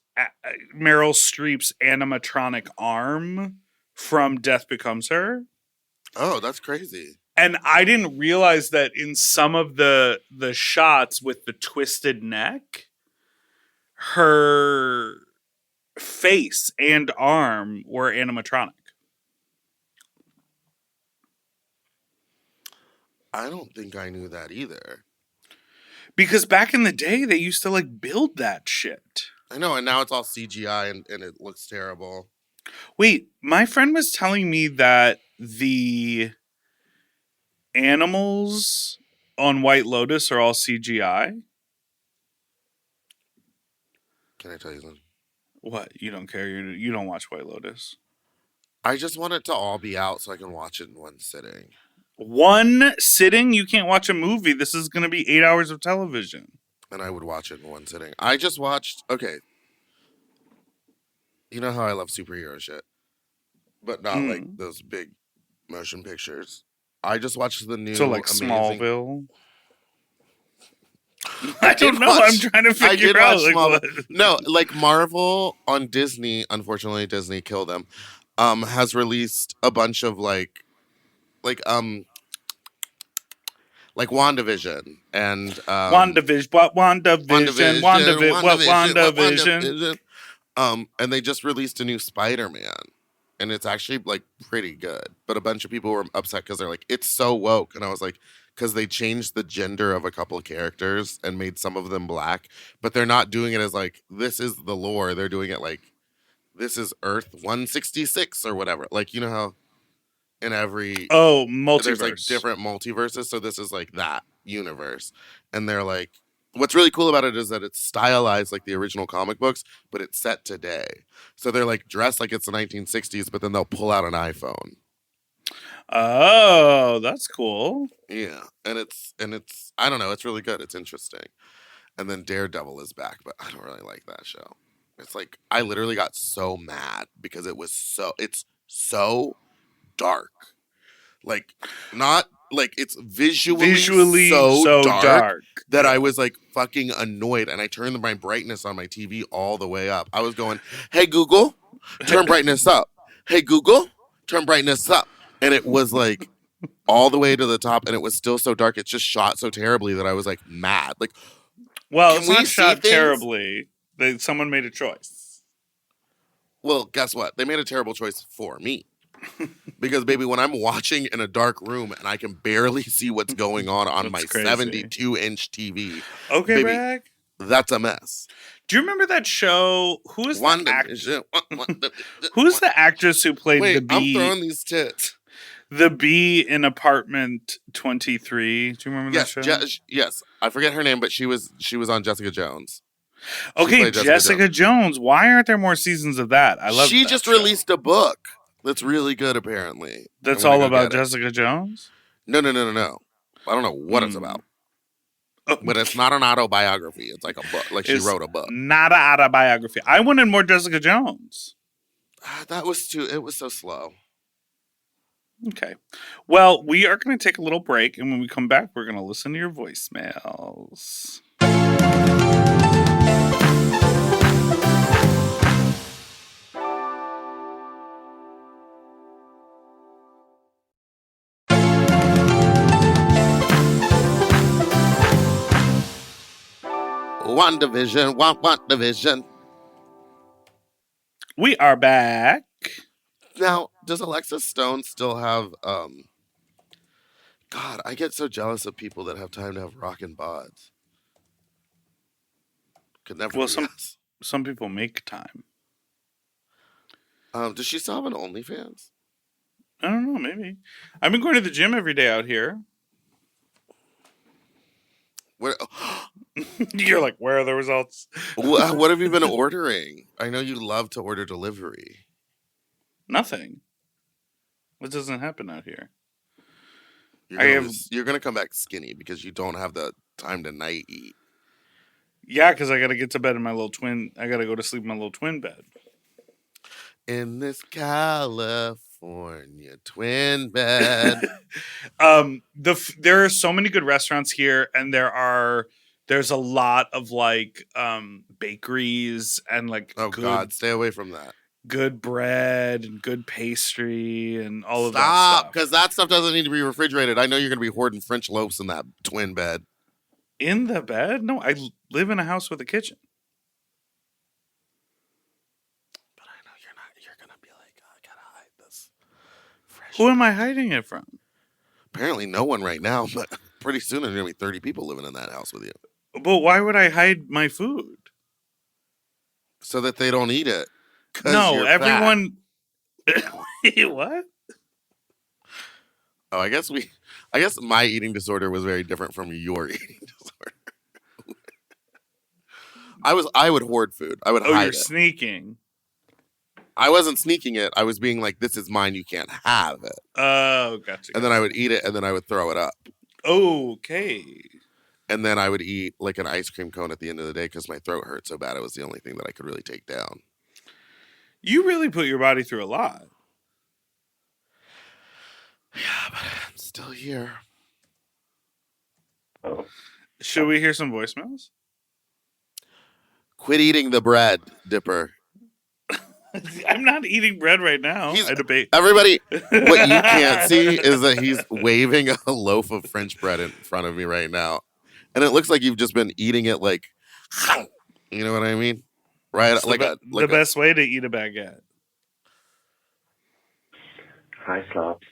Speaker 2: Meryl Streep's animatronic arm from Death Becomes Her.
Speaker 1: Oh, that's crazy.
Speaker 2: And I didn't realize that in some of the shots with the twisted neck, her face and arm were animatronic.
Speaker 1: I don't think I knew that either.
Speaker 2: Because back in the day, they used to like build that shit.
Speaker 1: I know, and now it's all CGI and it looks terrible.
Speaker 2: Wait, my friend was telling me that the animals on White Lotus are all CGI.
Speaker 1: Can I tell you something?
Speaker 2: What? You don't care? You don't watch White Lotus?
Speaker 1: I just want it to all be out so I can watch it in one sitting.
Speaker 2: One sitting? You can't watch a movie. This is going to be 8 hours of television.
Speaker 1: And I would watch it in one sitting. I just watched, okay. You know how I love superhero shit, but not like those big motion pictures. I just watched the new
Speaker 2: So like
Speaker 1: amazing...
Speaker 2: Smallville? I don't know. I'm trying to figure out. Like, what?
Speaker 1: No, like Marvel on Disney, unfortunately Disney killed them, has released a bunch of like like WandaVision and
Speaker 2: WandaVision, what WandaVision, what
Speaker 1: What
Speaker 2: WandaVision.
Speaker 1: WandaVision. And they just released a new Spider-Man, and it's actually like pretty good. But a bunch of people were upset because they're like, it's so woke, and I was like, because they changed the gender of a couple of characters and made some of them black, but they're not doing it as like this is the lore. They're doing it like this is Earth 166 or whatever. Like you know how in every
Speaker 2: Oh,
Speaker 1: there's like
Speaker 2: multiverse.
Speaker 1: different multiverses, so this is like that universe. And they're like what's really cool about it is that it's stylized like the original comic books, but it's set today. So they're like dressed like it's the 1960s, but then they'll pull out an iPhone.
Speaker 2: Oh, that's cool.
Speaker 1: Yeah. And it's I don't know, it's really good. It's interesting. And then Daredevil is back, but I don't really like that show. It's like I literally got so mad because it's so dark. Like not like it's visually so dark that I was like fucking annoyed, and I turned my brightness on my TV all the way up. I was going, "Hey Google, turn brightness up. Hey Google, turn brightness up." And it was like all the way to the top, and it was still so dark. It just shot so terribly that I was like mad. Like,
Speaker 2: well,
Speaker 1: can
Speaker 2: it's
Speaker 1: we
Speaker 2: not
Speaker 1: see
Speaker 2: shot
Speaker 1: things?
Speaker 2: terribly. Someone made a choice.
Speaker 1: Well, guess what? They made a terrible choice for me. Because baby, when I'm watching in a dark room and I can barely see what's going on
Speaker 2: That's
Speaker 1: my
Speaker 2: crazy.
Speaker 1: 72-inch TV,
Speaker 2: Okay,
Speaker 1: baby,
Speaker 2: Rag.
Speaker 1: that's a mess.
Speaker 2: Do you remember that show? Who's
Speaker 1: WandaVision.
Speaker 2: the actress who played
Speaker 1: Wait,
Speaker 2: the bee?
Speaker 1: I'm throwing these tits.
Speaker 2: The bee in Apartment 23. Do you remember
Speaker 1: Yes,
Speaker 2: that show?
Speaker 1: yes. I forget her name, but she was on Jessica Jones.
Speaker 2: Okay,
Speaker 1: played
Speaker 2: Jessica Jones. Why aren't there more seasons of that? I love.
Speaker 1: She
Speaker 2: that
Speaker 1: just
Speaker 2: show.
Speaker 1: released a book that's really good. Apparently,
Speaker 2: That's
Speaker 1: I'm gonna
Speaker 2: all
Speaker 1: go
Speaker 2: about
Speaker 1: get it.
Speaker 2: Jessica Jones.
Speaker 1: No. I don't know what it's about, but it's not an autobiography. It's like a book. Like she
Speaker 2: It's
Speaker 1: wrote a book.
Speaker 2: Not an autobiography. I wanted more Jessica Jones.
Speaker 1: That was too. It was so slow.
Speaker 2: Okay. Well, we are going to take a little break, and when we come back, we're going to listen to your voicemails.
Speaker 1: WandaVision.
Speaker 2: We are back.
Speaker 1: Now, does Alexis Stone still have God, I get so jealous of people that have time to have rockin' bods. Could never
Speaker 2: Well,
Speaker 1: be us.
Speaker 2: some people make time.
Speaker 1: Does she still have an OnlyFans?
Speaker 2: I don't know, maybe. I've been going to the gym every day out here.
Speaker 1: What,
Speaker 2: You're like, where are the results?
Speaker 1: what have you been ordering? I know you love to order delivery.
Speaker 2: Nothing. It doesn't happen out here.
Speaker 1: You're gonna come back skinny because you don't have the time to night eat.
Speaker 2: Yeah, because I got to get to bed in my little twin. I got to go to sleep in my little twin bed.
Speaker 1: In this California twin bed.
Speaker 2: There are so many good restaurants here, and there's a lot of like bakeries and like
Speaker 1: God, stay away from that.
Speaker 2: Good bread and good pastry and all of that
Speaker 1: Stop,
Speaker 2: stuff.
Speaker 1: because that stuff doesn't need to be refrigerated. I know you're gonna be hoarding French loaves in that twin bed.
Speaker 2: In the bed? No, I live in a house with a kitchen.
Speaker 1: But I know you're not. You're gonna be like, I gotta hide this. Fresh.
Speaker 2: Who am I hiding it from?
Speaker 1: Apparently, no one right now. But pretty soon, there's gonna be 30 people living in that house with you,
Speaker 2: But why would I hide my food?
Speaker 1: so that they don't eat it. 'Cause
Speaker 2: No,
Speaker 1: you're
Speaker 2: everyone.
Speaker 1: fat.
Speaker 2: Wait, what?
Speaker 1: Oh, I guess my eating disorder was very different from your eating disorder. I would hoard food. I would
Speaker 2: Oh,
Speaker 1: hide
Speaker 2: you're
Speaker 1: it.
Speaker 2: sneaking.
Speaker 1: I wasn't sneaking it. I was being like, "This is mine. You can't have it."
Speaker 2: Oh, gotcha.
Speaker 1: And then I would eat it, and then I would throw it up.
Speaker 2: Okay.
Speaker 1: And then I would eat like an ice cream cone at the end of the day because my throat hurt so bad. It was the only thing that I could really take down.
Speaker 2: You really put your body through a lot.
Speaker 1: Yeah, but I'm still here.
Speaker 2: Should we hear some voicemails?
Speaker 1: Quit eating the bread, Dipper.
Speaker 2: I'm not eating bread right now.
Speaker 1: He's
Speaker 2: I debate.
Speaker 1: everybody. What you can't see is that he's waving a loaf of French bread in front of me right now, and it looks like you've just been eating it like, you know what I mean, right?
Speaker 2: It's the best way to eat a baguette.
Speaker 6: Hi, Slops.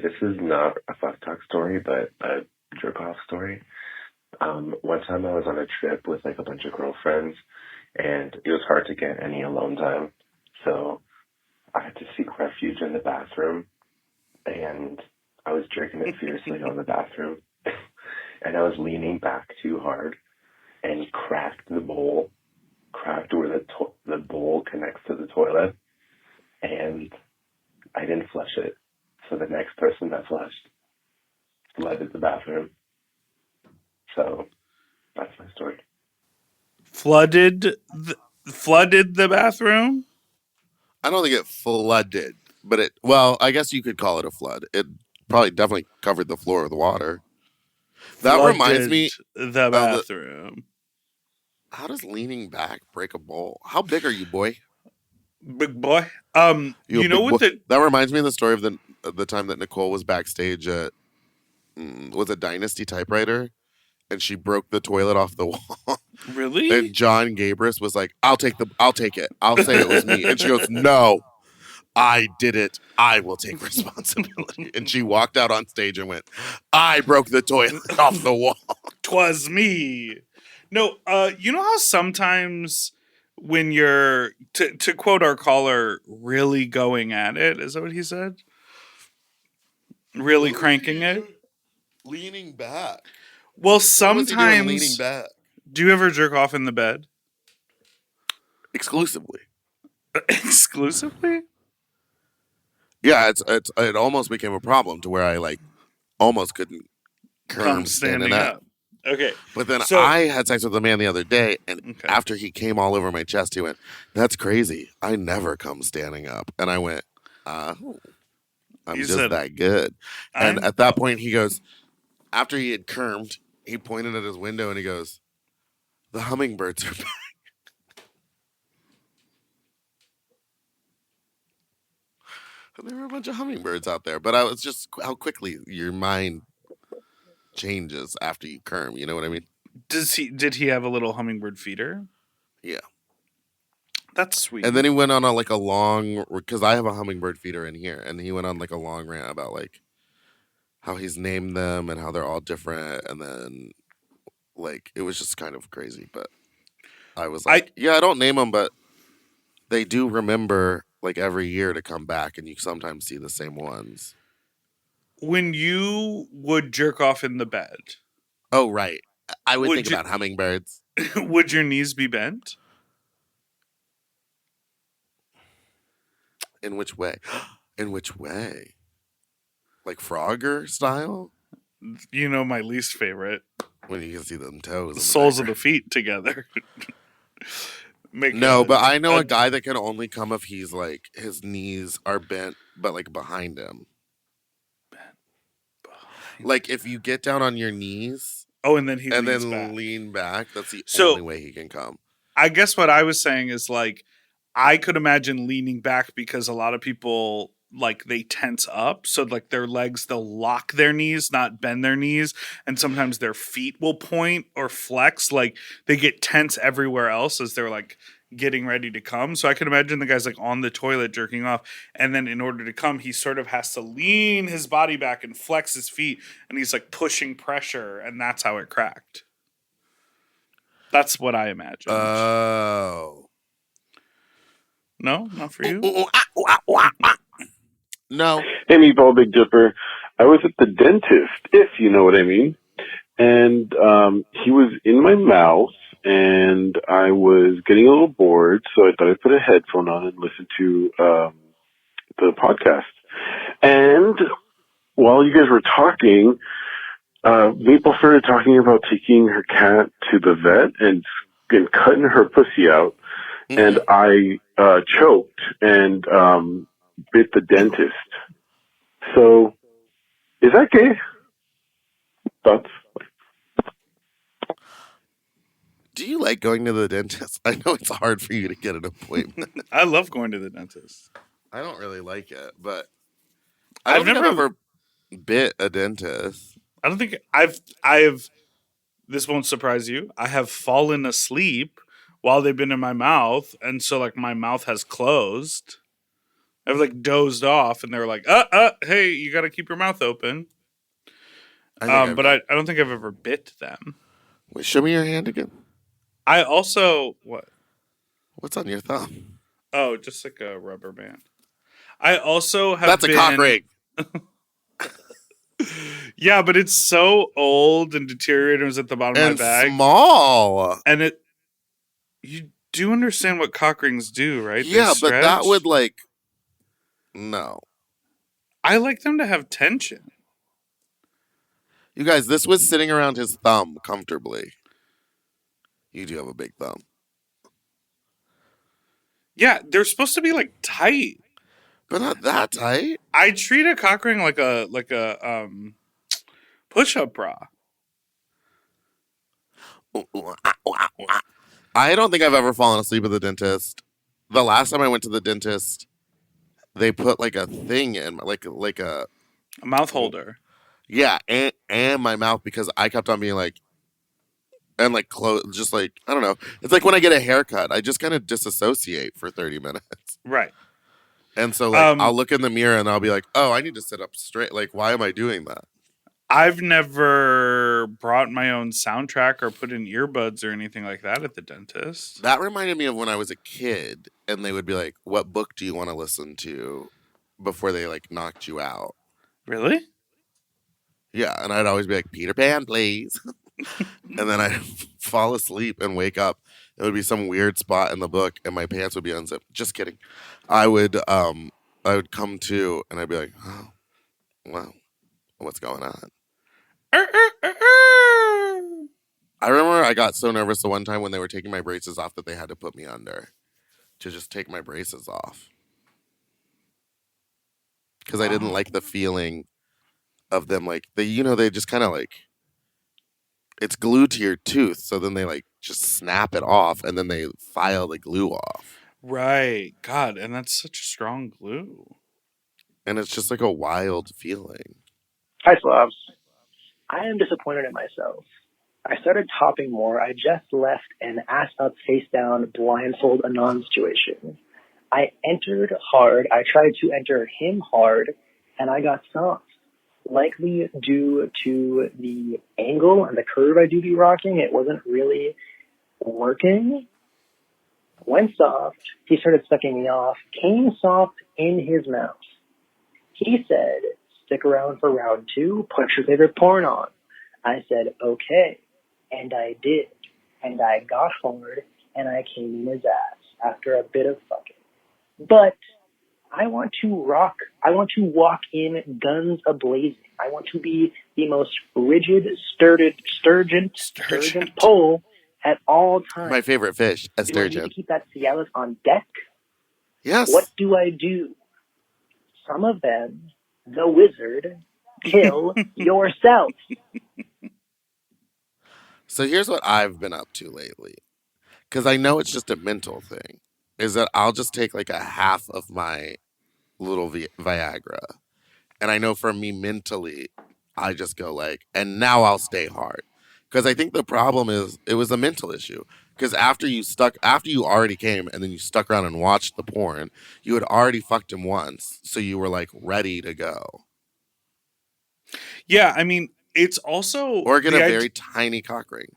Speaker 6: This is not a fuck talk story, but a jerk off story. One time I was on a trip with like a bunch of girlfriends, and it was hard to get any alone time, so I had to seek refuge in the bathroom, and I was jerking it fiercely on the bathroom, and I was leaning back too hard, and cracked the bowl, cracked where the bowl connects to the toilet, and I didn't flush it. So the next person that flushed flooded the bathroom. So that's my story.
Speaker 2: Flooded the bathroom.
Speaker 1: I don't think it flooded, but it. Well, I guess you could call it a flood. It probably definitely covered the floor with water. That reminds me
Speaker 2: the
Speaker 1: of
Speaker 2: bathroom.
Speaker 1: how does leaning back break a bowl? How big are you, boy?
Speaker 2: Big boy.
Speaker 1: You
Speaker 2: You know
Speaker 1: big
Speaker 2: what
Speaker 1: boy.
Speaker 2: the
Speaker 1: That reminds me of the story of the time that Nicole was backstage at was a Dynasty typewriter, and she broke the toilet off the wall.
Speaker 2: really?
Speaker 1: And John Gabris was like, I'll take it. I'll say it was me. And she goes, no, I did it. I will take responsibility. And she walked out on stage and went, I broke the toilet off the wall.
Speaker 2: 'Twas me. No, you know how sometimes when you're to quote our caller, really going at it, is that what he said? Really cranking it?
Speaker 1: Leaning back.
Speaker 2: Well,
Speaker 1: What was he doing
Speaker 2: sometimes
Speaker 1: leaning back?
Speaker 2: do you ever jerk off in the bed?
Speaker 1: Exclusively.
Speaker 2: Exclusively?
Speaker 1: Yeah, it almost became a problem to where I like almost couldn't
Speaker 2: Come standing up. Okay.
Speaker 1: But then
Speaker 2: So-
Speaker 1: I had sex with a man the other day, and
Speaker 2: Okay.
Speaker 1: after he came all over my chest, he went, "That's crazy. I never come standing up." And I went, "I'm
Speaker 2: You
Speaker 1: just
Speaker 2: said,
Speaker 1: that good." And
Speaker 2: I'm-
Speaker 1: at that point, he goes, after he had kermed, he pointed at his window and he goes, "The hummingbirds are back." And there were a bunch of hummingbirds out there, but I was just how quickly your mind changes after you kerm. You know what I mean?
Speaker 2: did he have a little hummingbird feeder?
Speaker 1: Yeah.
Speaker 2: That's sweet.
Speaker 1: And then he went on a long, because I have a hummingbird feeder in here, and he went on like a long rant about like how he's named them and how they're all different, and then like it was just kind of crazy. But I was like, yeah, I don't name them, but they do remember like every year to come back, and you sometimes see the same ones.
Speaker 2: When you would jerk off in the bed,
Speaker 1: Oh, right. I would think
Speaker 2: you-
Speaker 1: about hummingbirds.
Speaker 2: would your knees be bent?
Speaker 1: In which way? In which way? Like Frogger style?
Speaker 2: You know, my least favorite.
Speaker 1: When you can see them toes.
Speaker 2: The soles of the feet together.
Speaker 1: No, but I know a guy that can only come if he's like his knees are bent, but like behind him. Like if you get down on your knees,
Speaker 2: and then he
Speaker 1: and
Speaker 2: leans
Speaker 1: then
Speaker 2: back.
Speaker 1: lean back, that's the
Speaker 2: So-
Speaker 1: only way he can come.
Speaker 2: I guess what I was saying is like I could imagine leaning back because a lot of people like they tense up, so like their legs they'll lock their knees, not bend their knees, and sometimes their feet will point or flex, like they get tense everywhere else as they're like getting ready to come. So I can imagine the guy's like on the toilet jerking off, and then in order to come, he sort of has to lean his body back and flex his feet, and he's like pushing pressure, and that's how it cracked. That's what I imagined.
Speaker 1: Oh.
Speaker 2: No, not for you.
Speaker 1: No.
Speaker 7: Hey, Meatball Big Dipper. I was at the dentist, if you know what I mean, and he was in my mouth, and I was getting a little bored, so I thought I'd put a headphone on and listen to the podcast. And while you guys were talking, Maple started talking about taking her cat to the vet and cutting her pussy out, and I choked and bit the dentist. So, is that gay? Thoughts?
Speaker 1: Do you like going to the dentist? I know it's hard for you to get an appointment.
Speaker 2: I love going to the dentist.
Speaker 1: I don't really like it, but I don't think I've ever bit a dentist.
Speaker 2: I don't think I've. This won't surprise you. I have fallen asleep while they've been in my mouth, and so like my mouth has closed. I've like dozed off, and they're like, hey, you got to keep your mouth open." But I don't think I've ever bit them.
Speaker 1: Wait, show me your hand again.
Speaker 2: I also what?
Speaker 1: What's on your thumb?
Speaker 2: Oh, just like a rubber band. I also have.
Speaker 1: That's a cock ring.
Speaker 2: Yeah, but it's so old and deteriorated. It was at the bottom
Speaker 1: And
Speaker 2: of my bag.
Speaker 1: Small.
Speaker 2: And it. You do understand what cock rings do, right?
Speaker 1: Yeah, but that would like. No.
Speaker 2: I like them to have tension.
Speaker 1: You guys, this was sitting around his thumb comfortably. You do have a big thumb.
Speaker 2: Yeah, they're supposed to be like tight.
Speaker 1: But not that tight.
Speaker 2: I treat a cock ring like a push-up bra.
Speaker 1: I don't think I've ever fallen asleep at the dentist. The last time I went to the dentist, they put like a thing in, like a
Speaker 2: mouth holder.
Speaker 1: Yeah, and my mouth, because I kept on being like, and like close, just like, I don't know. It's like when I get a haircut, I just kind of disassociate for 30 minutes.
Speaker 2: Right.
Speaker 1: And so like I'll look in the mirror and I'll be like, oh, I need to sit up straight. Like, why am I doing that?
Speaker 2: I've never brought my own soundtrack or put in earbuds or anything like that at the dentist.
Speaker 1: That reminded me of when I was a kid and they would be like, what book do you want to listen to before they like knocked you out?
Speaker 2: Really?
Speaker 1: Yeah. And I'd always be like, Peter Pan, please. And then I'd fall asleep and wake up. It would be some weird spot in the book and my pants would be unzipped. Just kidding. I would come to and I'd be like, oh, wow, what's going on? I remember I got so nervous the one time when they were taking my braces off that they had to put me under to just take my braces off. Because I didn't like the feeling of them, like, they just kind of like, it's glued to your tooth, so then they like just snap it off and then they file the glue off.
Speaker 2: Right. God, and that's such a strong glue.
Speaker 1: And it's just like a wild feeling.
Speaker 8: Hi, Slavs. I am disappointed in myself. I started topping more. I just left an ass up, face down, blindfold anon situation. I entered hard. I tried to enter him hard, and I got soft. Likely due to the angle and the curve I do be rocking, it wasn't really working. Went soft. He started sucking me off. Came soft in his mouth. He said, stick around for round 2. Put your favorite porn on. I said, okay. And I did. And I got hard, and I came in his ass after a bit of fucking. But I want to rock. I want to walk in guns a-blazing. I want to be the most rigid, sturgeon pole at all times.
Speaker 1: My favorite fish, a
Speaker 8: Do I need
Speaker 1: sturgeon.
Speaker 8: to keep that Cialis on deck?
Speaker 1: Yes.
Speaker 8: What do I do? Some of them, the wizard, kill yourself.
Speaker 1: So here's what I've been up to lately. Because I know it's just a mental thing. Is that I'll just take like a half of my little Viagra. And I know for me mentally, I just go like, and now I'll stay hard. Because I think the problem is it was a mental issue. Because after you already came and then you stuck around and watched the porn, you had already fucked him once. So you were like ready to go.
Speaker 2: Yeah, I mean, it's also...
Speaker 1: Or get a very tiny cock ring.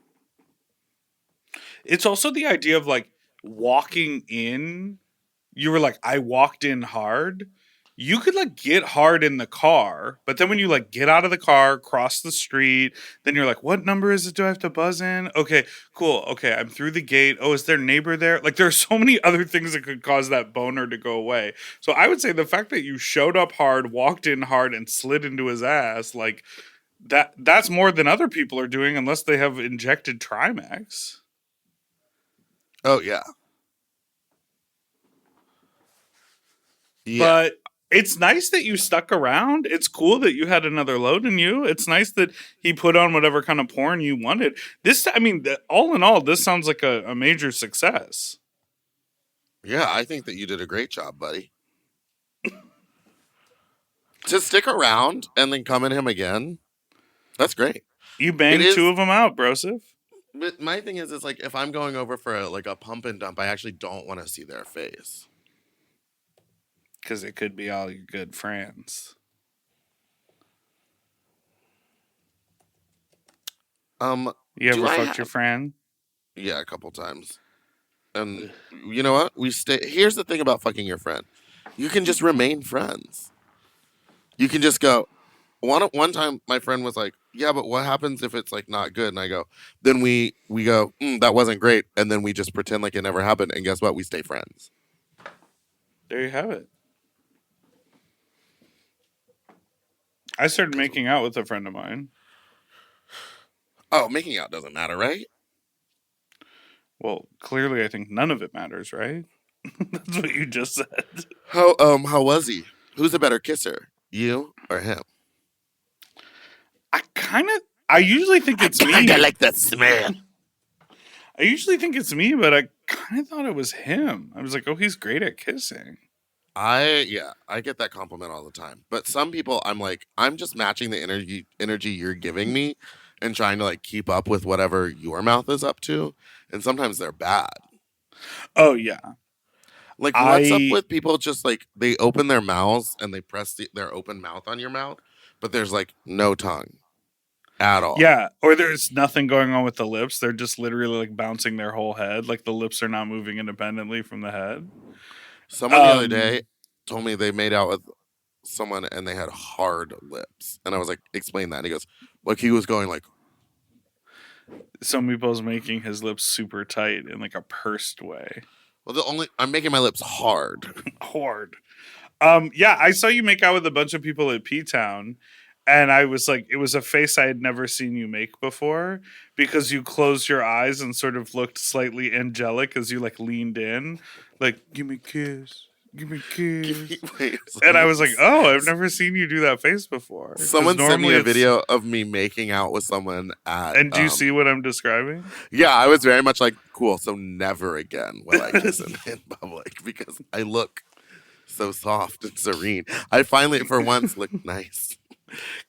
Speaker 2: It's also the idea of like walking in. You were like, I walked in hard. You could like get hard in the car, but then when you like get out of the car, cross the street, then you're like, what number is it? Do I have to buzz in? Okay, cool. Okay, I'm through the gate. Oh, is there a neighbor there? Like there are so many other things that could cause that boner to go away. So I would say the fact that you showed up hard, walked in hard, and slid into his ass, like that's more than other people are doing unless they have injected Trimax.
Speaker 1: Oh, yeah.
Speaker 2: But It's nice that you stuck around. It's cool that you had another load in you. It's nice that he put on whatever kind of porn you wanted. All in all, this sounds like a major success.
Speaker 1: Yeah, I think that you did a great job, buddy. To stick around and then come at him again, that's great.
Speaker 2: You banged two of them out, brosif.
Speaker 1: But my thing is like if I'm going over for a pump and dump, I actually don't want to see their face.
Speaker 2: Because it could be all your good friends. You ever fucked your friend?
Speaker 1: Yeah, a couple times. And you know what? Here's the thing about fucking your friend. You can just remain friends. You can just go. One time, my friend was like, "Yeah, but what happens if it's like not good?" And I go, "Then we go, that wasn't great," and then we just pretend like it never happened. And guess what? We stay friends.
Speaker 2: There you have it. I started making out with a friend of mine.
Speaker 1: Oh, making out doesn't matter, right?
Speaker 2: Well, clearly, I think none of it matters, right? That's what you just said.
Speaker 1: How was he? Who's the better kisser, you or him?
Speaker 2: I usually think it's me.
Speaker 1: I like that smell.
Speaker 2: I usually think it's me, but I kind of thought it was him. I was like, oh, he's great at kissing.
Speaker 1: I get that compliment all the time. But some people, I'm just matching the energy you're giving me and trying to like keep up with whatever your mouth is up to. And sometimes they're bad.
Speaker 2: Oh, yeah.
Speaker 1: Like, what's up with people just like they open their mouths and they press their open mouth on your mouth, but there's like no tongue at all.
Speaker 2: Yeah, or there's nothing going on with the lips. They're just literally like bouncing their whole head. Like the lips are not moving independently from the head.
Speaker 1: Someone the other day told me they made out with someone and they had hard lips. And I was like, explain that. And he goes, like he was going like.
Speaker 2: Some people's making his lips super tight in like a pursed way.
Speaker 1: Well, I'm making my lips hard.
Speaker 2: Hard. Yeah, I saw you make out with a bunch of people at P-Town. And I was like, it was a face I had never seen you make before because you closed your eyes and sort of looked slightly angelic as you like leaned in, like, give me a kiss, give me a kiss. And I was like, oh, I've never seen you do that face before.
Speaker 1: Someone sent me a video of me making out with someone at.
Speaker 2: And do you see what I'm describing?
Speaker 1: Yeah, I was very much like, cool, so never again will I kiss in public because I look so soft and serene. I finally, for once, look nice.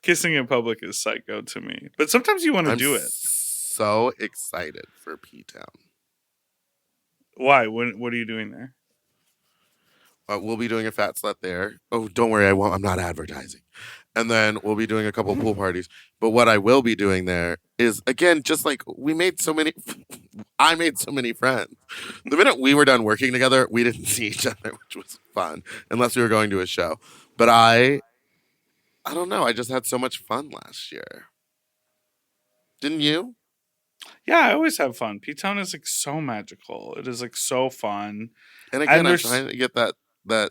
Speaker 2: Kissing in public is psycho to me. But sometimes you want to do it.
Speaker 1: So excited for P-Town.
Speaker 2: Why? What are you doing there?
Speaker 1: We'll be doing a fat slut there. Oh, don't worry, I won't. I'm not advertising. And then we'll be doing a couple pool parties. But what I will be doing there is, again, just like I made so many friends. The minute we were done working together, we didn't see each other, which was fun, unless we were going to a show. But I don't know. I just had so much fun last year. Didn't you?
Speaker 2: Yeah, I always have fun. P-Town is like so magical. It is like so fun.
Speaker 1: And again, I'm trying to get that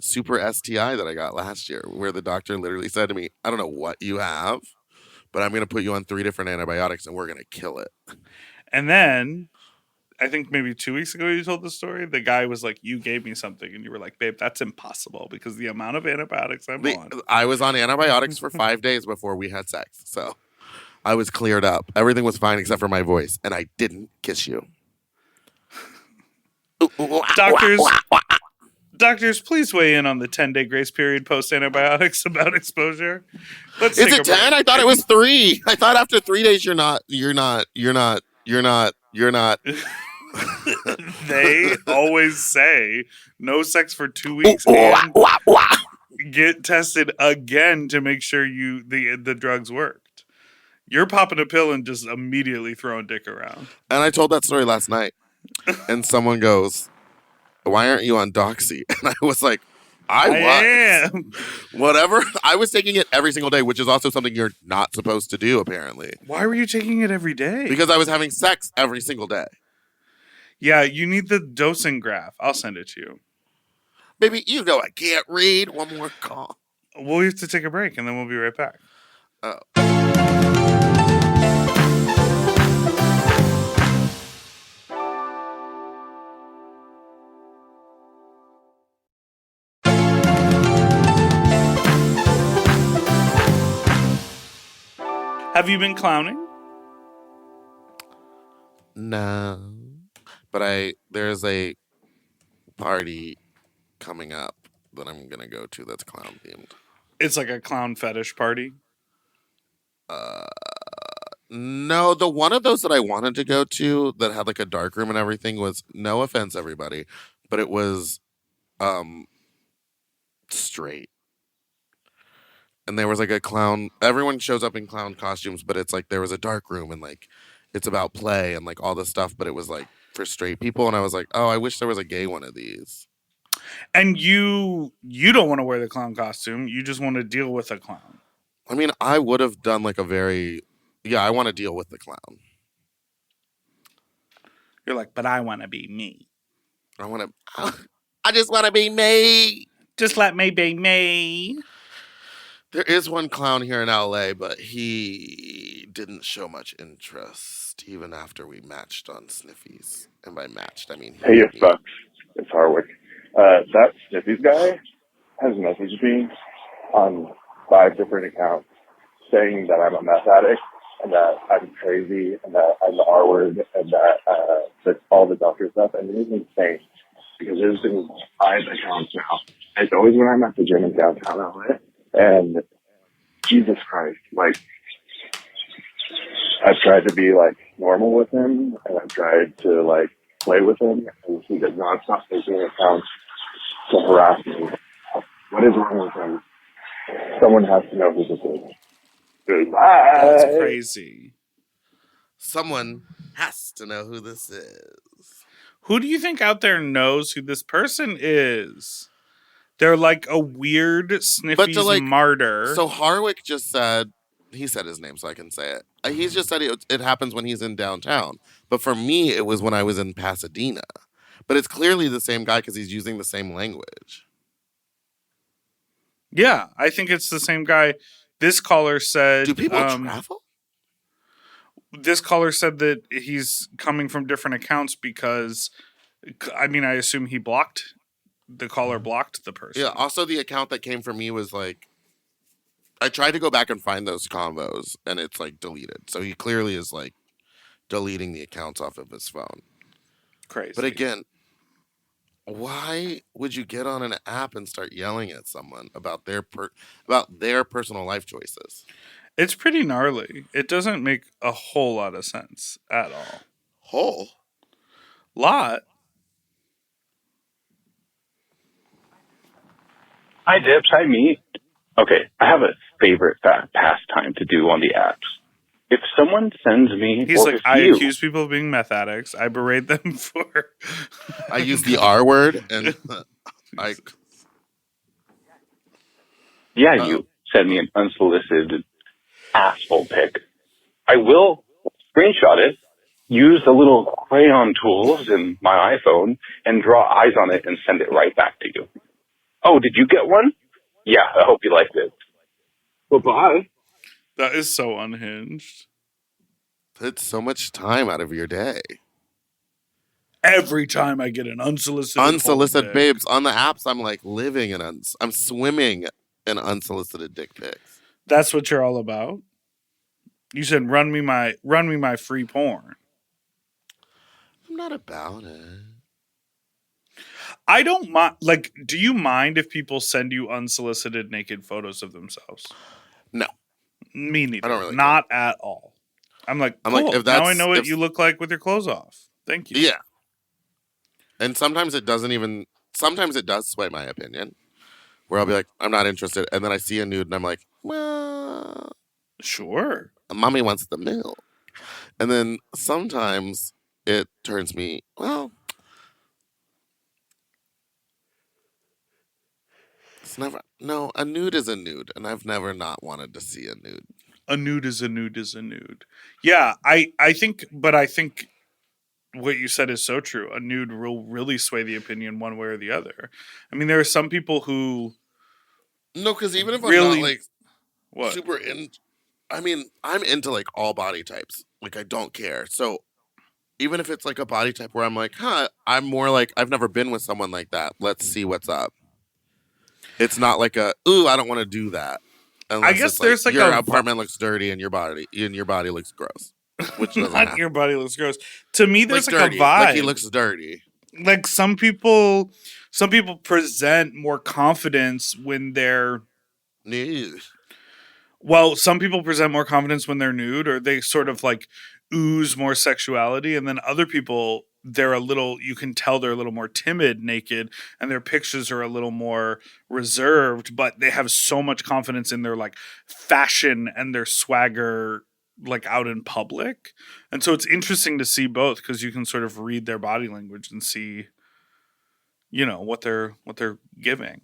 Speaker 1: super STI that I got last year, where the doctor literally said to me, I don't know what you have, but I'm going to put you on 3 different antibiotics and we're going to kill it.
Speaker 2: And then I think maybe 2 weeks ago you told the story. The guy was like, you gave me something. And you were like, babe, that's impossible because the amount of antibiotics I'm on.
Speaker 1: I was on antibiotics for 5 days before we had sex. So I was cleared up. Everything was fine except for my voice. And I didn't kiss you.
Speaker 2: Doctors, please weigh in on the 10-day grace period post antibiotics about exposure.
Speaker 1: Is it 10? I thought it was 3. I thought after 3 days you're not.
Speaker 2: They always say no sex for 2 weeks and get tested again to make sure the drugs worked. You're popping a pill and just immediately throwing dick around.
Speaker 1: And I told that story last night. And someone goes, why aren't you on Doxy? And I was like, I
Speaker 2: am.
Speaker 1: Whatever. I was taking it every single day, which is also something you're not supposed to do, apparently.
Speaker 2: Why were you taking it every day?
Speaker 1: Because I was having sex every single day.
Speaker 2: Yeah, you need the dosing graph. I'll send it to you.
Speaker 1: Baby, you know I can't read. One more call.
Speaker 2: We'll have to take a break, and then we'll be right back.
Speaker 1: Oh.
Speaker 2: Have you been clowning?
Speaker 1: No, but there's a party coming up that I'm gonna go to that's clown themed.
Speaker 2: It's like a clown fetish party.
Speaker 1: No, the one of those that I wanted to go to that had like a dark room and everything was, no offense everybody, but it was um straight. And there was like a clown, everyone shows up in clown costumes, but it's like there was a dark room and like it's about play and like all this stuff, but it was like for straight people, and I was like, "Oh, I wish there was a gay one of these."
Speaker 2: And you don't want to wear the clown costume. You just want to deal with a clown.
Speaker 1: I mean, I would have done like I want to deal with the clown.
Speaker 2: You're like, but I want to be me.
Speaker 1: I just want to be me.
Speaker 2: Just let me be me.
Speaker 1: There is one clown here in LA, but he didn't show much interest even after we matched on Sniffies. And by matched, I mean
Speaker 6: Hey, it sucks. It's Harwick. That Sniffies guy has messaged me on 5 different accounts saying that I'm a meth addict and that I'm crazy and that I'm the R word and that's all the doctor stuff. And it is insane because there's been 5 accounts now. It's always when I'm at the gym in downtown LA. And Jesus Christ, like, I've tried to be like normal with him and I've tried to like play with him and he does not stop taking accounts to harass me. What is wrong with him? Someone has to know who this is. Goodbye.
Speaker 2: That's crazy.
Speaker 1: Someone has to know who this is.
Speaker 2: Who do you think out there knows who this person is? They're like a weird Sniffies martyr.
Speaker 1: So Harwick just said, he said his name so I can say it. He's just said it happens when he's in downtown. But for me, it was when I was in Pasadena. But it's clearly the same guy because he's using the same language.
Speaker 2: Yeah, I think it's the same guy. This caller said...
Speaker 1: Do people travel?
Speaker 2: This caller said that he's coming from different accounts because, I mean, I assume he blocked... The caller blocked the person.
Speaker 1: Yeah, also the account that came from me was like... I tried to go back and find those combos, and it's like deleted. So he clearly is like deleting the accounts off of his phone.
Speaker 2: Crazy.
Speaker 1: But again, why would you get on an app and start yelling at someone about their personal life choices?
Speaker 2: It's pretty gnarly. It doesn't make a whole lot of sense at all.
Speaker 1: Whole?
Speaker 2: Lot.
Speaker 9: Hi, Dips. Hi, me. Okay, I have a favorite pastime to do on the apps. If someone sends me...
Speaker 2: He's like, I accuse people of being meth addicts. I berate them for...
Speaker 1: I use the R word, and I...
Speaker 9: Yeah, you send me an unsolicited asshole pic. I will screenshot it, use the little crayon tools in my iPhone, and draw eyes on it and send it right back to you. Oh, did you get one? Yeah, I hope you liked it. Bye-bye.
Speaker 2: That is so unhinged.
Speaker 1: It's so much time out of your day.
Speaker 2: Every time I get an unsolicited
Speaker 1: babes on the apps, I'm like living in I'm swimming in unsolicited dick pics.
Speaker 2: That's what you're all about. You said run me my free porn.
Speaker 1: I'm not about it.
Speaker 2: I don't mind. Like, do you mind if people send you unsolicited naked photos of themselves?
Speaker 1: No,
Speaker 2: me neither.
Speaker 1: I don't really
Speaker 2: not care. At all. I'm like, cool. If now I know what you look like with your clothes off. Thank you.
Speaker 1: Yeah. And sometimes it doesn't even. Sometimes it does sway my opinion, where I'll be like, I'm not interested, and then I see a nude, and I'm like, well,
Speaker 2: sure.
Speaker 1: Mommy wants the milk, and then sometimes it turns me well. No, a nude is a nude, and I've never not wanted to see a nude.
Speaker 2: A nude is a nude is a nude. Yeah, I think what you said is so true. A nude will really sway the opinion one way or the other. I mean, there are some people who...
Speaker 1: No, because even if
Speaker 2: really,
Speaker 1: I'm not, like, super in... I mean, I'm into, like, all body types. Like, I don't care. So, even if it's, like, a body type where I'm like, I'm more like, I've never been with someone like that. Let's see what's up. It's not like I don't want to do that.
Speaker 2: I
Speaker 1: Unless
Speaker 2: guess
Speaker 1: it's like
Speaker 2: there's like
Speaker 1: your
Speaker 2: a
Speaker 1: apartment looks dirty and your body looks gross, which doesn't
Speaker 2: not
Speaker 1: happen.
Speaker 2: your body looks gross. To me,
Speaker 1: Like
Speaker 2: there's like a
Speaker 1: dirty, like he
Speaker 2: vibe.
Speaker 1: looks dirty.
Speaker 2: Like some people present more confidence when they're
Speaker 1: Ew.
Speaker 2: well, some people present more confidence when they're nude, or they sort of like ooze more sexuality, and then other people, they're a little, you can tell they're a little more timid naked, and their pictures are a little more reserved, but they have so much confidence in their like fashion and their swagger like out in public. And so it's interesting to see both, because you can sort of read their body language and see, you know, what they're giving.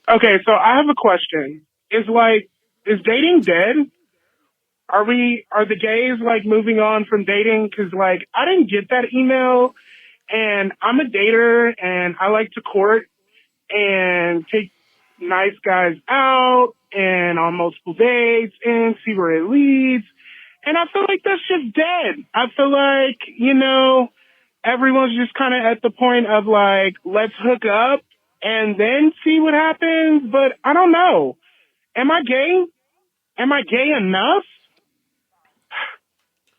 Speaker 10: Okay, so I have a question. Is dating dead? Are the gays like moving on from dating? Cause like, I didn't get that email and I'm a dater and I like to court and take nice guys out and on multiple dates and see where it leads. And I feel like that's just dead. I feel like, everyone's just kind of at the point of like, let's hook up and then see what happens. But I don't know. Am I gay? Am I gay enough?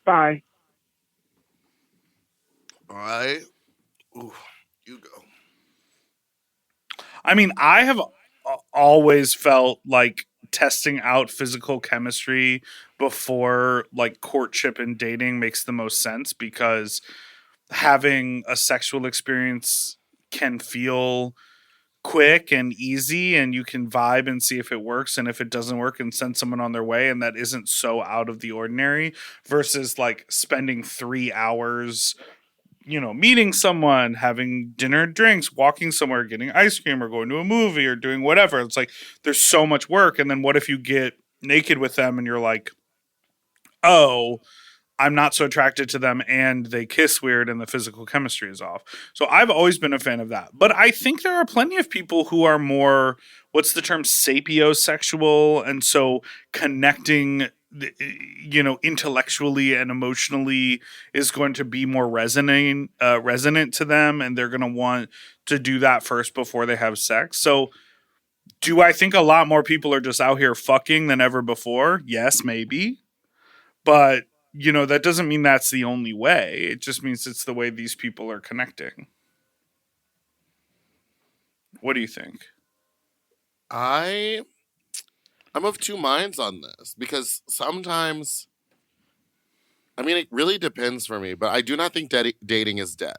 Speaker 10: Bye.
Speaker 1: Ooh, you go.
Speaker 2: I mean, I have always felt like testing out physical chemistry before like courtship and dating makes the most sense, because having a sexual experience can feel quick and easy, and you can vibe and see if it works, and if it doesn't work and send someone on their way, and that isn't so out of the ordinary, versus like spending 3 hours, you know, meeting someone, having dinner, drinks, walking somewhere, getting ice cream, or going to a movie, or doing whatever. It's like there's so much work. And then what if you get naked with them and you're like, oh, I'm not so attracted to them, and they kiss weird and the physical chemistry is off. So I've always been a fan of that. But I think there are plenty of people who are more, what's the term, sapiosexual, and so connecting, you know, intellectually and emotionally is going to be more resonant to them, and they're going to want to do that first before they have sex. So do I think a lot more people are just out here fucking than ever before? Yes, maybe. But, you know, that doesn't mean that's the only way. It just means it's the way these people are connecting. What do you think?
Speaker 1: I'm of two minds on this, because sometimes, I mean, it really depends for me, but I do not think dating is dead.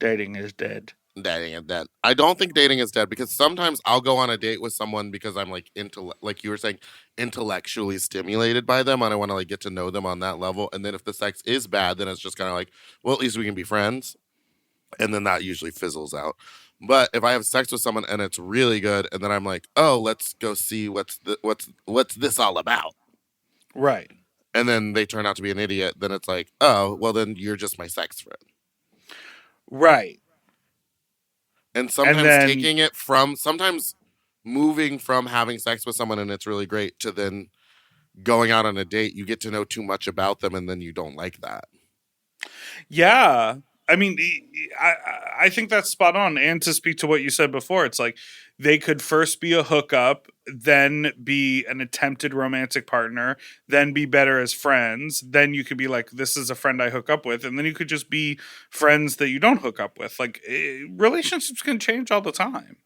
Speaker 2: Dating is dead.
Speaker 1: Dating is dead. I don't think dating is dead, because sometimes I'll go on a date with someone because I'm like like you were saying, intellectually stimulated by them, and I want to like get to know them on that level. And then if the sex is bad, then it's just kind of like, well, at least we can be friends, and then that usually fizzles out. But if I have sex with someone and it's really good, and then I'm like, oh, let's go see what's this all about,
Speaker 2: Right.
Speaker 1: and then they turn out to be an idiot, then it's like, oh, well, then you're just my sex friend.
Speaker 2: Right.
Speaker 1: And sometimes
Speaker 2: then,
Speaker 1: sometimes moving from having sex with someone and it's really great to then going out on a date, you get to know too much about them, and then you don't like that.
Speaker 2: yeah. I mean, I think that's spot on. And to speak to what you said before, it's like they could first be a hookup, then be an attempted romantic partner, then be better as friends. Then you could be like, this is a friend I hook up with. And then you could just be friends that you don't hook up with. Like, relationships can change all the time.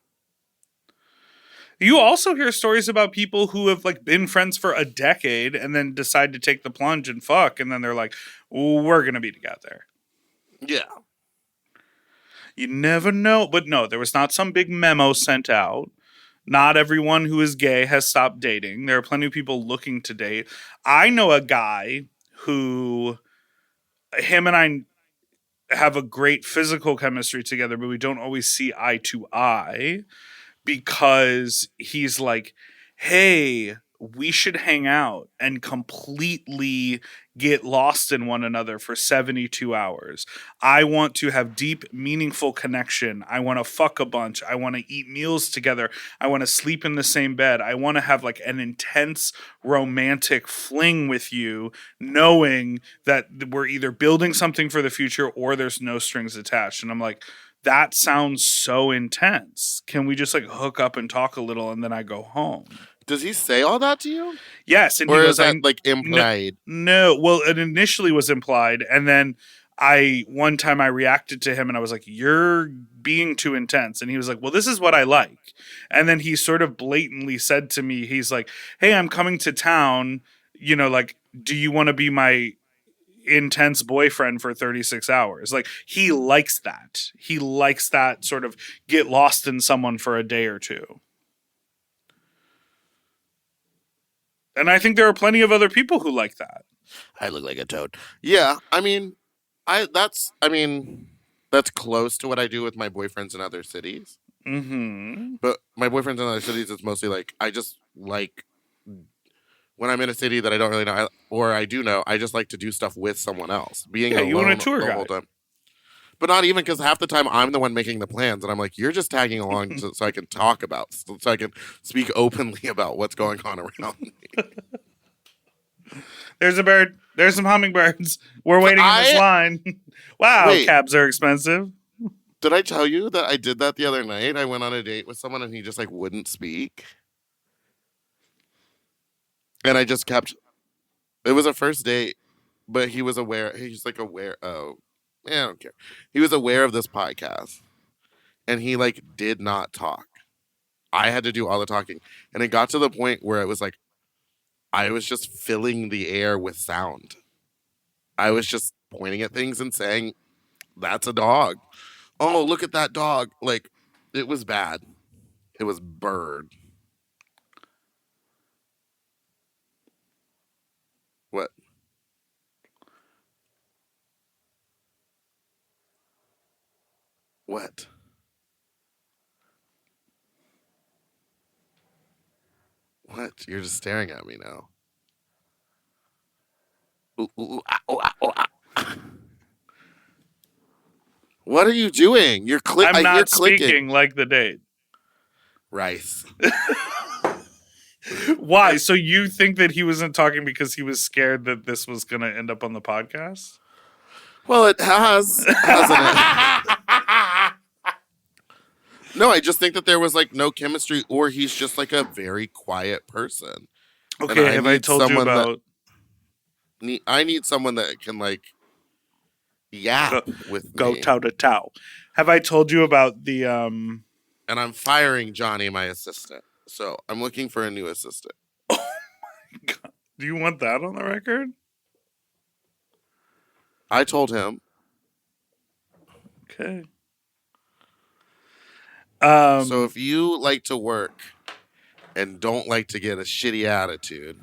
Speaker 2: You also hear stories about people who have like been friends for a decade and then decide to take the plunge and fuck, and then they're like, we're gonna be together.
Speaker 1: Yeah.
Speaker 2: You never know. But no, there was not some big memo sent out. Not everyone who is gay has stopped dating. There are plenty of people looking to date. I know a guy who, him and I have a great physical chemistry together, but we don't always see eye to eye, because he's like, hey, we should hang out and completely get lost in one another for 72 hours. I want to have deep, meaningful connection. I want to fuck a bunch. I want to eat meals together. I want to sleep in the same bed. I want to have like an intense romantic fling with you, knowing that we're either building something for the future or there's no strings attached. And I'm like, that sounds so intense. Can we just like hook up and talk a little and then I go home?
Speaker 1: Does he say all that to you?
Speaker 2: Yes. And
Speaker 1: Or
Speaker 2: he
Speaker 1: is
Speaker 2: goes,
Speaker 1: that like implied?
Speaker 2: No. Well, it initially was implied. And then one time I reacted to him and I was like, you're being too intense. And he was like, well, this is what I like. And then he sort of blatantly said to me, he's like, hey, I'm coming to town. You know, like, do you want to be my intense boyfriend for 36 hours? Like, he likes that. He likes that sort of get lost in someone for a day or two. And I think there are plenty of other people who like that.
Speaker 1: I look like a toad. Yeah, I mean, that's close to what I do with my boyfriends in other cities.
Speaker 2: Mm-hmm.
Speaker 1: But my boyfriends in other cities, it's mostly like I just like when I'm in a city that I don't really know or I do know, I just like to do stuff with someone else. Being alone
Speaker 2: you want a tour
Speaker 1: the
Speaker 2: guide.
Speaker 1: whole time. But not even, because half the time I'm the one making the plans, and I'm like, you're just tagging along so I can talk about, so I can speak openly about what's going on around me.
Speaker 2: There's a bird. There's some hummingbirds. We're waiting in this line. Wow,
Speaker 1: Wait.
Speaker 2: cabs are expensive.
Speaker 1: Did I tell you that I did that the other night? I went on a date with someone and he just like wouldn't speak. And I just kept, it was a first date, but he was aware, he's like aware, oh, yeah, I don't care. He was aware of this podcast and he like did not talk. I had to do all the talking. And it got to the point where it was like, I was just filling the air with sound. I was just pointing at things and saying, that's a dog. Oh, look at that dog. Like, it was bad. It was bird. What? What? What? You're just staring at me now. Ooh, ooh, ah, oh, ah, oh, ah. What are you doing? You're clicking.
Speaker 2: I'm not
Speaker 1: clicking.
Speaker 2: speaking like the date.
Speaker 1: Rice.
Speaker 2: Why? So you think that he wasn't talking because he was scared that this was going to end up on the podcast?
Speaker 1: Well, it has, hasn't it? No, I just think that there was like no chemistry, or he's just like a very quiet person.
Speaker 2: Okay, have I told you about...
Speaker 1: I need someone that can like yap with me.
Speaker 2: Go toe to toe. Have I told you about the...
Speaker 1: And I'm firing Johnny, my assistant. So I'm looking for a new assistant.
Speaker 2: Oh my God. Do you want that on the record?
Speaker 1: I told him.
Speaker 2: Okay.
Speaker 1: So if you like to work and don't like to get a shitty attitude,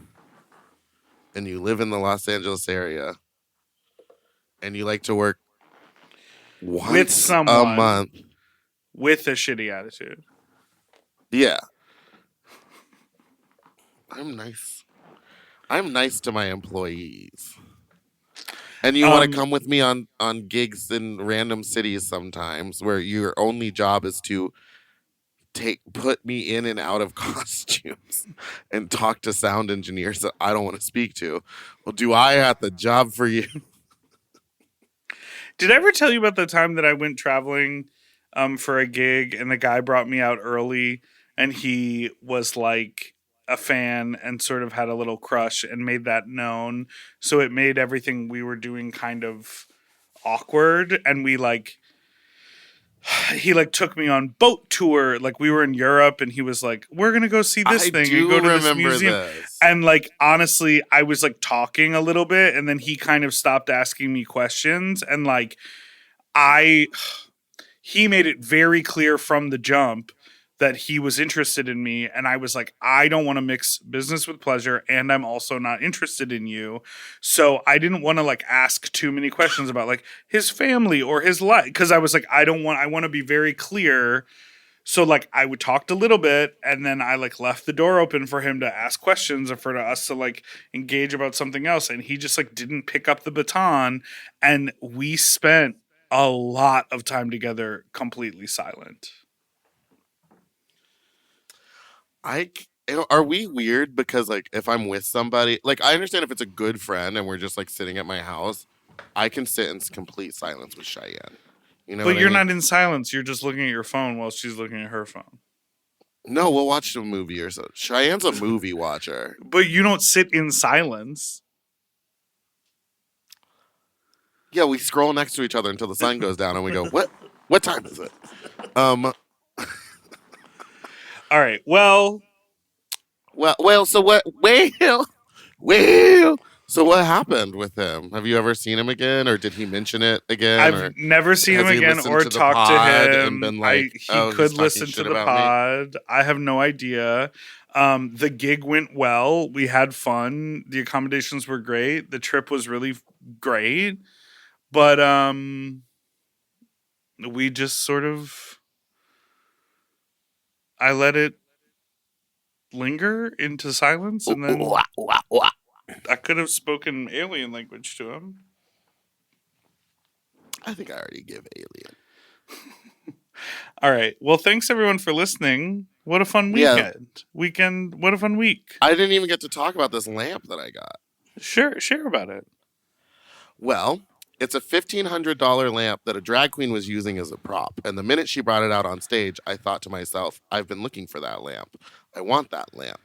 Speaker 1: and you live in the Los Angeles area, and you like to work once
Speaker 2: with someone
Speaker 1: a month
Speaker 2: with a shitty attitude.
Speaker 1: Yeah. I'm nice. I'm nice to my employees. And you want to come with me on gigs in random cities sometimes where your only job is to put me in and out of costumes and talk to sound engineers that I don't want to speak to. Well, do I have the job for you?
Speaker 2: Did I ever tell you about the time that I went traveling for a gig and the guy brought me out early and he was like a fan and sort of had a little crush and made that known. So it made everything we were doing kind of awkward. And we he took me on boat tour. Like we were in Europe and he was like, we're going to go see this thing and go to this museum.
Speaker 1: This.
Speaker 2: And honestly, I was talking a little bit and then he kind of stopped asking me questions. And he made it very clear from the jump that he was interested in me. And I was like, I don't want to mix business with pleasure. And I'm also not interested in you. So I didn't want to ask too many questions about his family or his life. Cause I was like, I want to be very clear. So I would talk a little bit and then I left the door open for him to ask questions and for us to engage about something else. And he just didn't pick up the baton. And we spent a lot of time together completely silent.
Speaker 1: Are we weird? Because if I'm with somebody, I understand if it's a good friend and we're just sitting at my house, I can sit in complete silence with Cheyenne. You know
Speaker 2: But
Speaker 1: what I
Speaker 2: you're
Speaker 1: mean?
Speaker 2: not in silence. You're just looking at your phone while she's looking at her phone.
Speaker 1: No, we'll watch a movie or so. Cheyenne's a movie watcher.
Speaker 2: But you don't sit in silence.
Speaker 1: Yeah, we scroll next to each other until the sun goes down and we go, What time is it?
Speaker 2: All right. Well,
Speaker 1: So what so what happened with him? Have you ever seen him again, or did he mention it again?
Speaker 2: I've never seen him
Speaker 1: has he
Speaker 2: again
Speaker 1: listened
Speaker 2: or
Speaker 1: to the
Speaker 2: talked to
Speaker 1: pod
Speaker 2: him.
Speaker 1: and been like,
Speaker 2: he
Speaker 1: "Oh, he's
Speaker 2: could
Speaker 1: talking
Speaker 2: listen to
Speaker 1: shit
Speaker 2: the
Speaker 1: about me"?
Speaker 2: pod. I have no idea. The gig went well. We had fun. The accommodations were great. The trip was really great. But we just sort of, I let it linger into silence, and then I could have spoken alien language to him.
Speaker 1: I think I already give alien.
Speaker 2: All right. Well, thanks everyone for listening. What a fun weekend. What a fun week.
Speaker 1: I didn't even get to talk about this lamp that I got.
Speaker 2: Share about it.
Speaker 1: Well, it's a $1,500 lamp that a drag queen was using as a prop. And the minute she brought it out on stage, I thought to myself, I've been looking for that lamp. I want that lamp.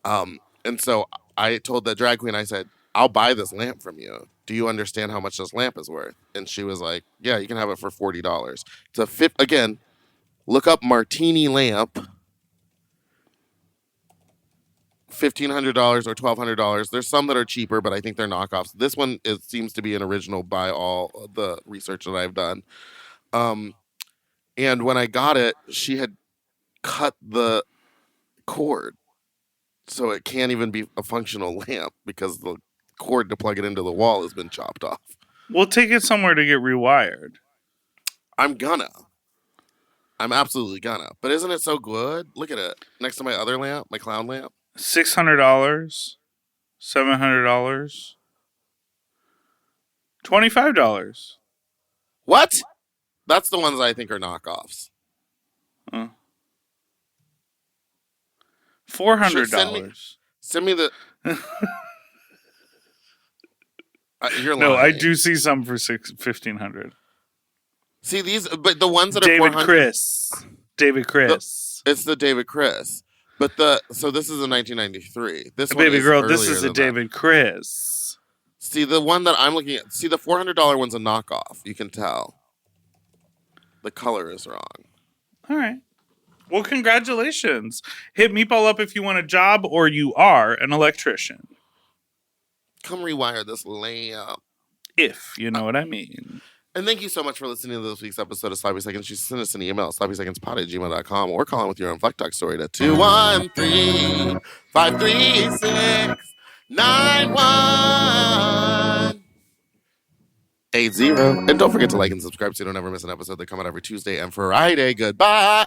Speaker 1: And so I told the drag queen, I said, I'll buy this lamp from you. Do you understand how much this lamp is worth? And she was like, yeah, you can have it for $40. It's again, look up martini lamp. $1,500 or $1,200. There's some that are cheaper, but I think they're knockoffs. This one seems to be an original by all the research that I've done. And when I got it, she had cut the cord, so it can't even be a functional lamp because the cord to plug it into the wall has been chopped off.
Speaker 2: We'll take it somewhere to get rewired.
Speaker 1: I'm absolutely gonna. But isn't it so good? Look at it next to my other lamp, my clown lamp.
Speaker 2: $600, $700, $25.
Speaker 1: What? That's the ones I think are knockoffs.
Speaker 2: $400.
Speaker 1: Send me the. You're lying.
Speaker 2: No, I do see some for $1,500.
Speaker 1: See these, but the ones that
Speaker 2: David
Speaker 1: are
Speaker 2: David Chris.
Speaker 1: It's the David Chris. But so this is a 1993. This one
Speaker 2: baby
Speaker 1: is
Speaker 2: girl, this
Speaker 1: earlier
Speaker 2: is a
Speaker 1: than
Speaker 2: David Chris.
Speaker 1: See, the one that I'm looking at. See, the $400 one's a knockoff. You can tell. The color is wrong.
Speaker 2: All right. Well, congratulations. Hit Meatball up if you want a job or you are an electrician.
Speaker 1: Come rewire this lamp.
Speaker 2: If you know what I mean.
Speaker 1: And thank you so much for listening to this week's episode of Sloppy Seconds. You send us an email, sloppysecondspod@gmail.com, or call in with your own Fuck Talk story to 213-536-9180. And don't forget to like and subscribe so you don't ever miss an episode. They come out every Tuesday and Friday. Goodbye.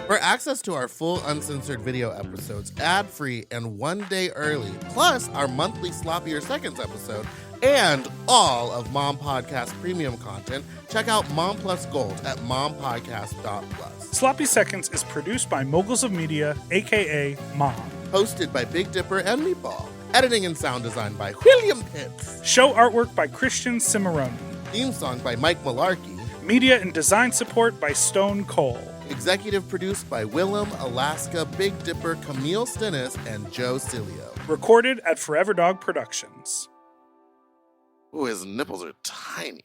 Speaker 1: For access to our full uncensored video episodes, ad-free and 1 day early, plus our monthly Sloppier Seconds episode, and all of Mom Podcast premium content, check out Mom Plus Gold at mompodcast.plus.
Speaker 3: Sloppy Seconds is produced by Moguls of Media, a.k.a. Mom.
Speaker 1: Hosted by Big Dipper and Meatball. Editing and sound design by William Pitts.
Speaker 3: Show artwork by Christian Cimarroni.
Speaker 1: Theme song by Mike Malarkey.
Speaker 3: Media and design support by Stone Cole.
Speaker 1: Executive produced by Willem, Alaska, Big Dipper, Camille Stennis, and Joe Cilio.
Speaker 3: Recorded at Forever Dog Productions.
Speaker 1: Ooh, his nipples are tiny.